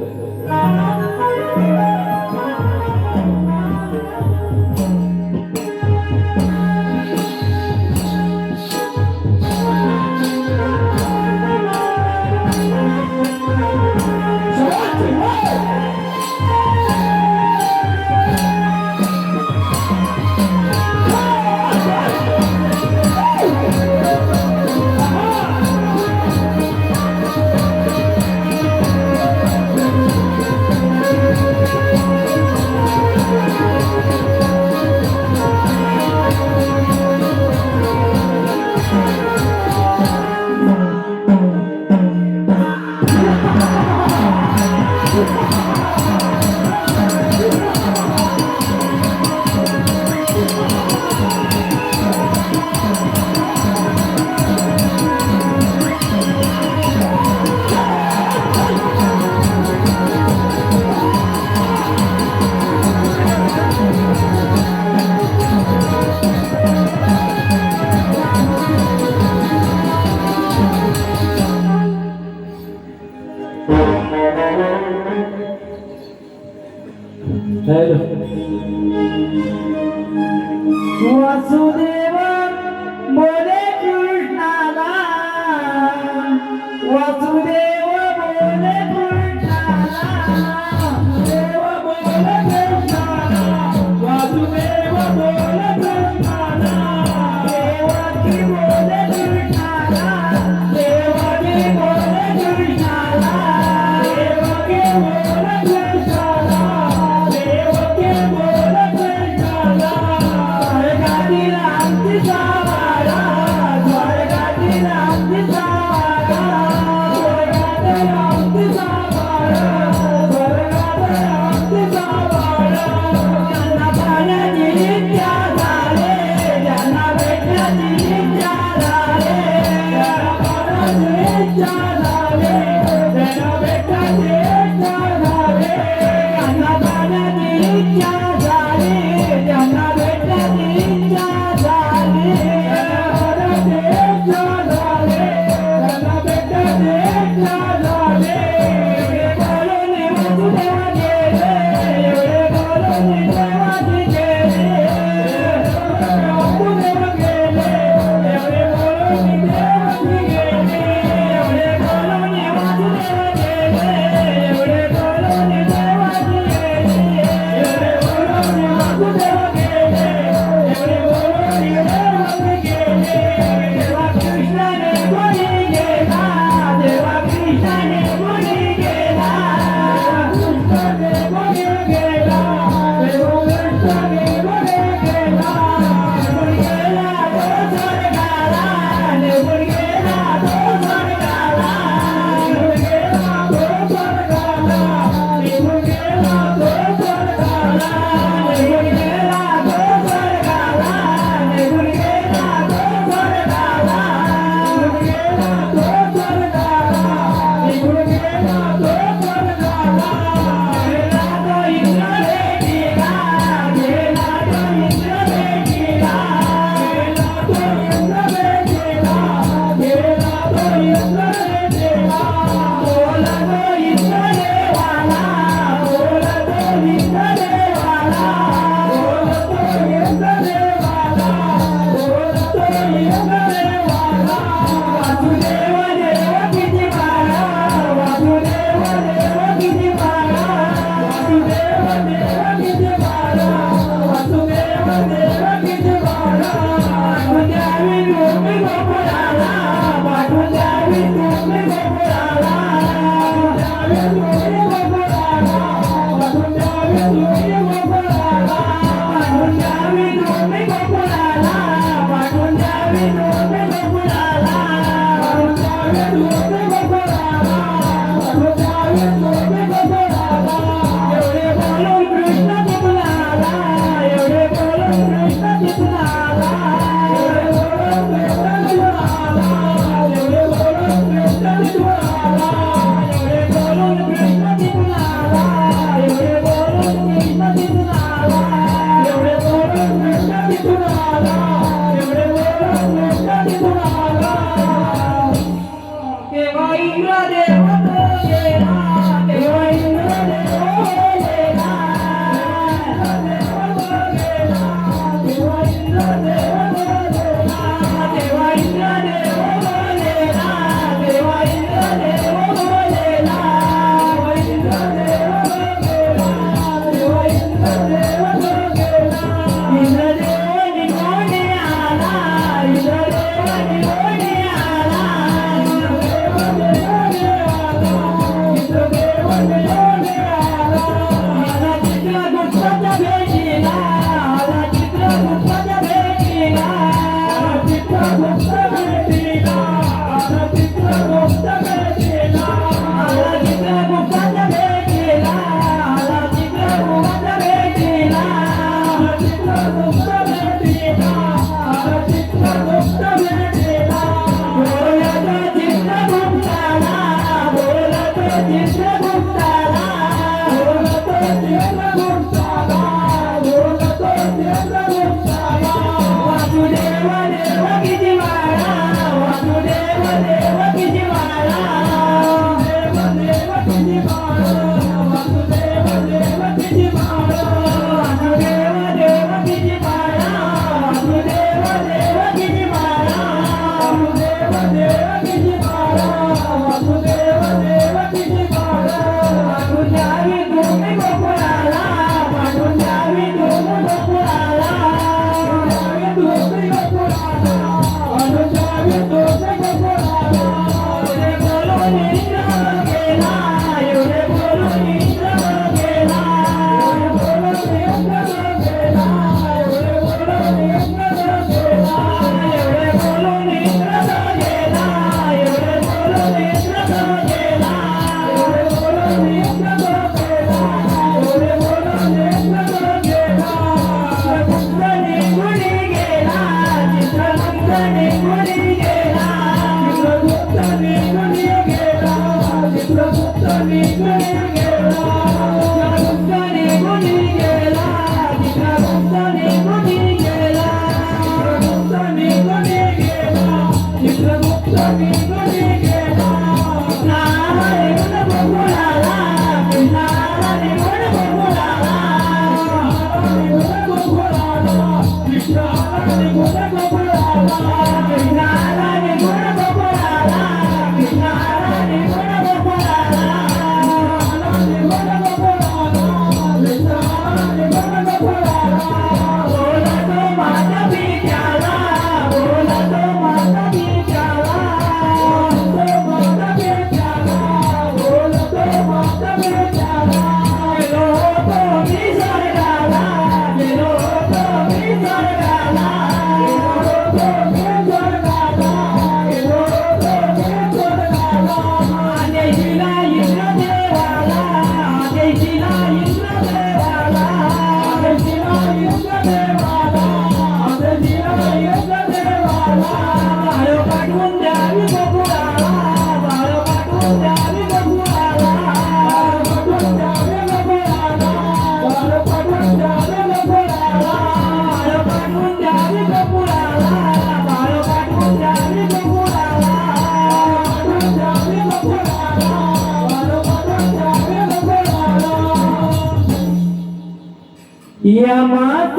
यमात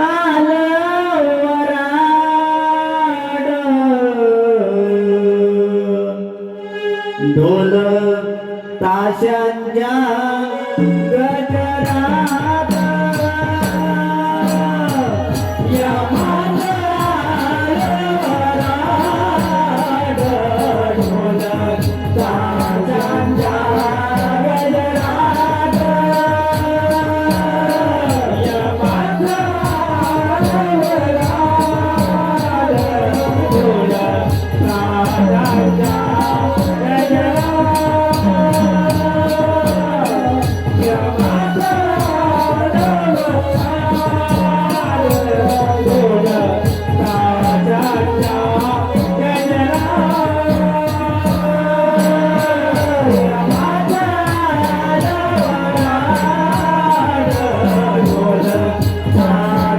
आलं वरा आशांच्या गजरात या माथ्यावर ढोल ताशांच्या गजरात या माथ्यावर ढोल ताशांच्या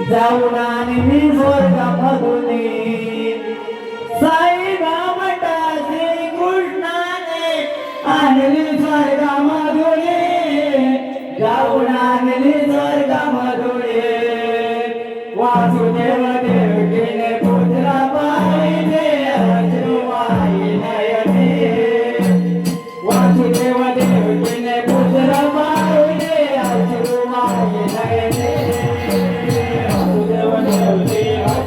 जाऊन आणि स्वर्गामधुनी साई बाबा श्री कृष्णाने आणली स्वर्गामधुनी जाऊन आणली स्वर्गामधुनी वासुदेव देवकीने पुत्रा पाहिजे अश्रुवाई नयने वासुदेव देवकीने पुत्रा पाहिजे अश्रुवाई नयने पुत्र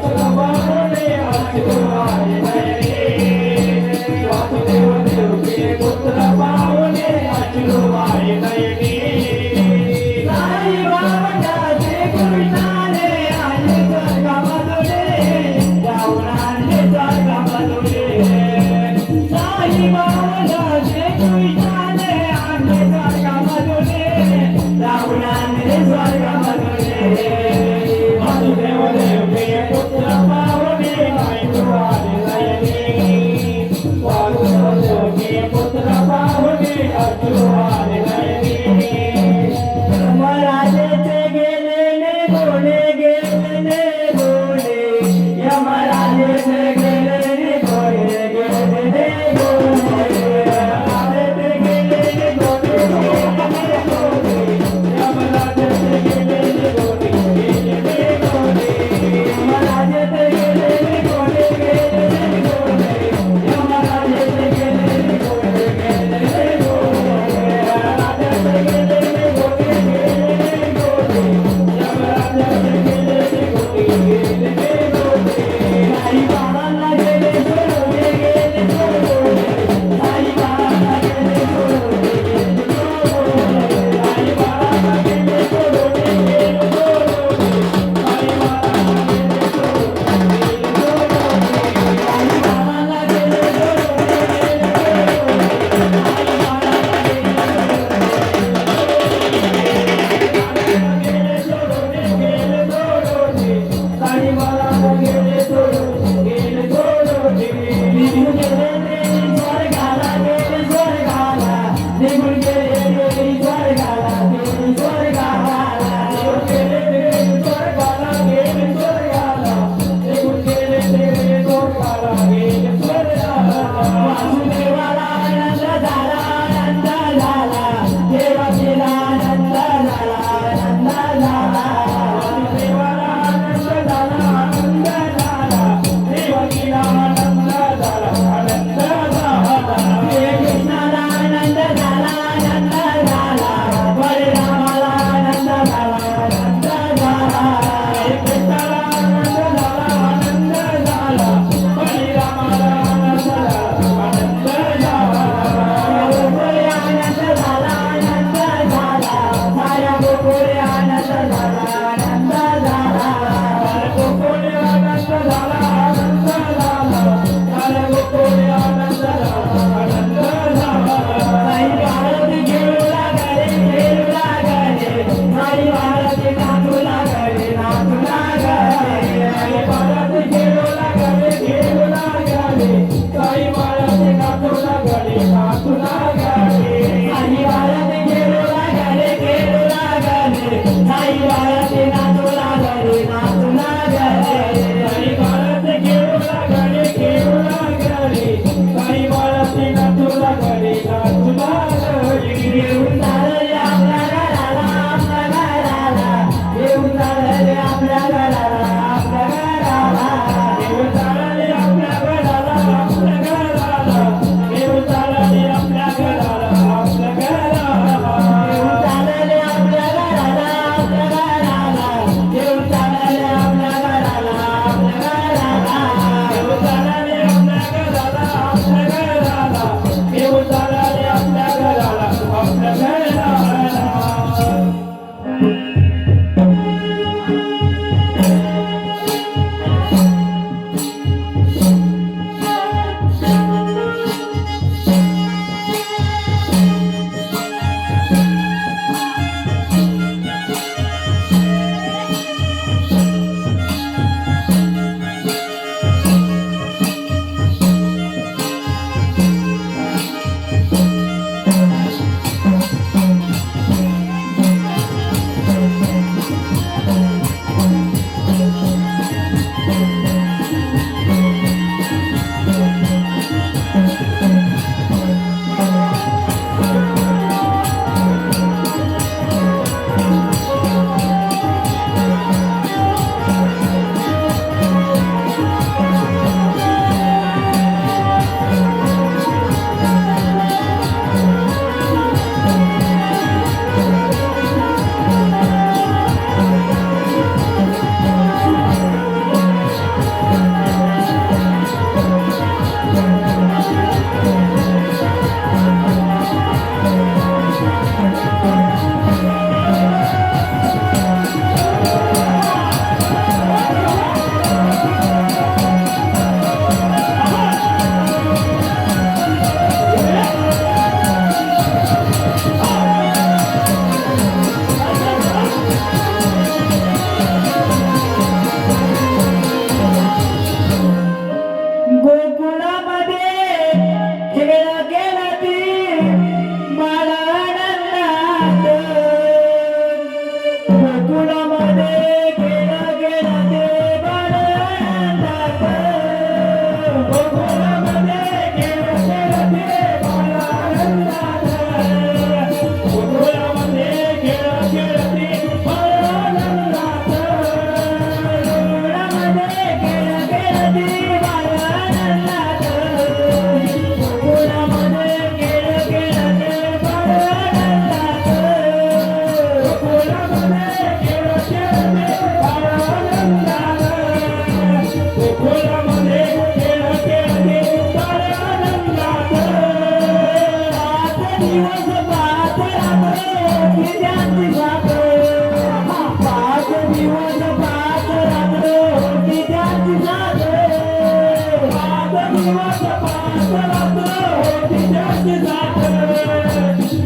दिवस पाच रात्र होती त्याची साथ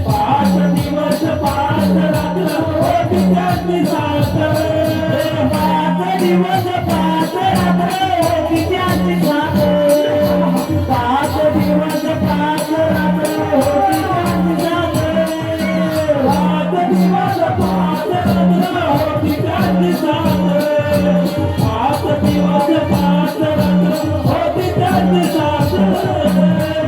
5 दिवस 5 रात्र होती त्याची साथ 5 दिवस 5 रात्र होती त्याची साथ 5 दिवस 5 रात्र होती त्याची साथ 5 दिवस 5 रात्र होती त्याची साथ 5 दिवस 5 रात्र होती त्याची साथ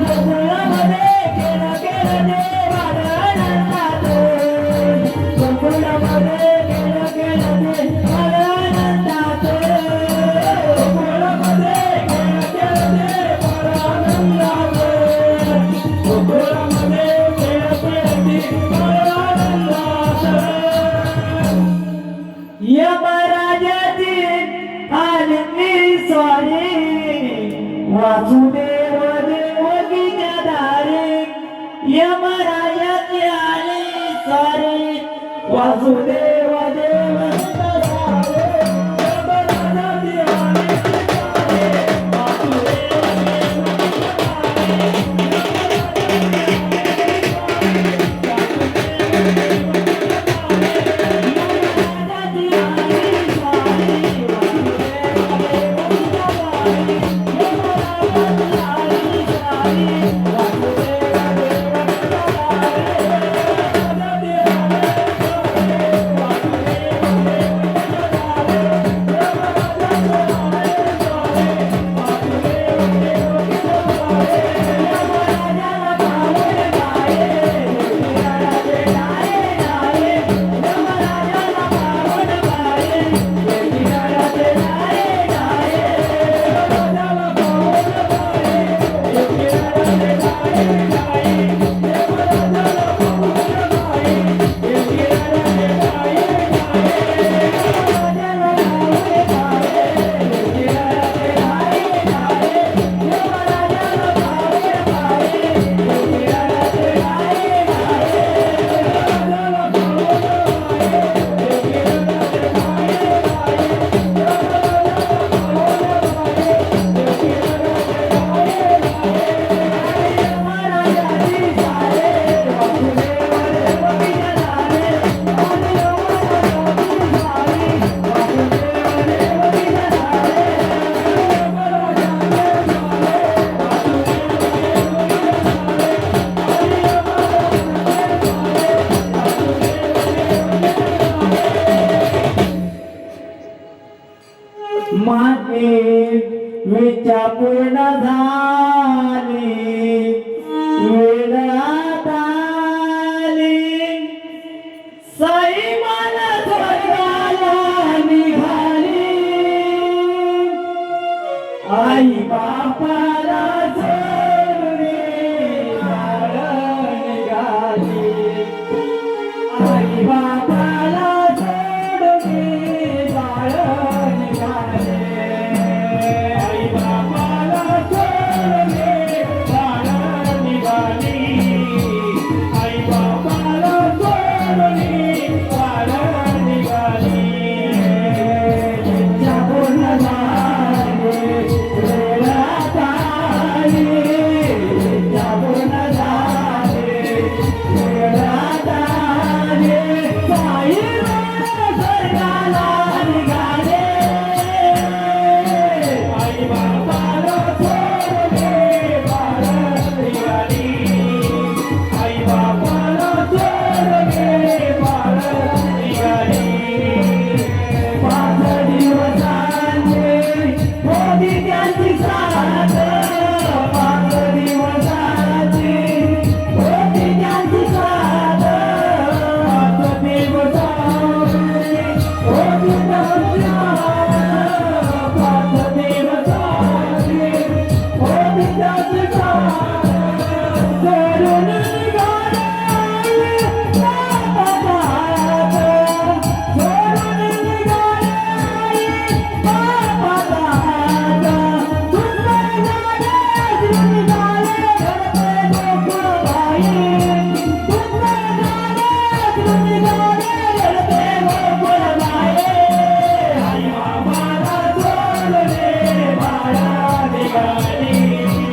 गोकुळामध्ये केलं केलं देवानं आनंदात गोकुळामध्ये केलं केलं देवानं आनंदात गोकुळामध्ये केलं केलं देवानं आनंदात गोकुळामध्ये केलं केलं देवानं आनंदात यमराजाची आनंदी स्वारी वासुदेव देवकीच्या दारी यमराजाची आली स्वारी वासुदेव देवकीच्या दारी यमराजाची आली स्वारी वासुदेव माझे विचा पूर्ण झाली वेळ आता आली साई मला स्वर्गाला निघाली आई बापाला सोडून निघाली आई बापाला सोडून निघाली आई बापाला सोडून निघाली आई बापाला सोडून निघाली तुझ्या बोलला निघाली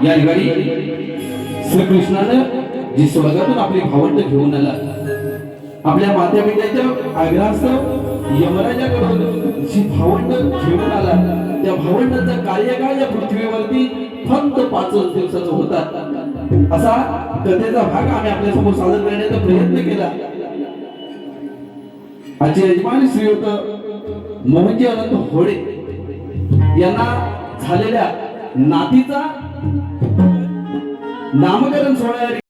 या ठिकाणी श्रीकृष्णानं जी स्वर्गातून आपली भावंड घेऊन आला आपल्या माता पित्याच्या आग्रहास्तव यमराजाकडून जी भावंड घेऊन आला त्या भावंडाचा कार्यकाळ या पृथ्वीवरती फक्त 5 दिवसाचा होता. असा कथेचा भाग आम्ही आपल्या समोर सादर करण्याचा प्रयत्न केला. आजचे यजमान श्रीयुत मोहनजी अनंत होडे यांना झालेल्या नातीचा नामकरण सोहळ्या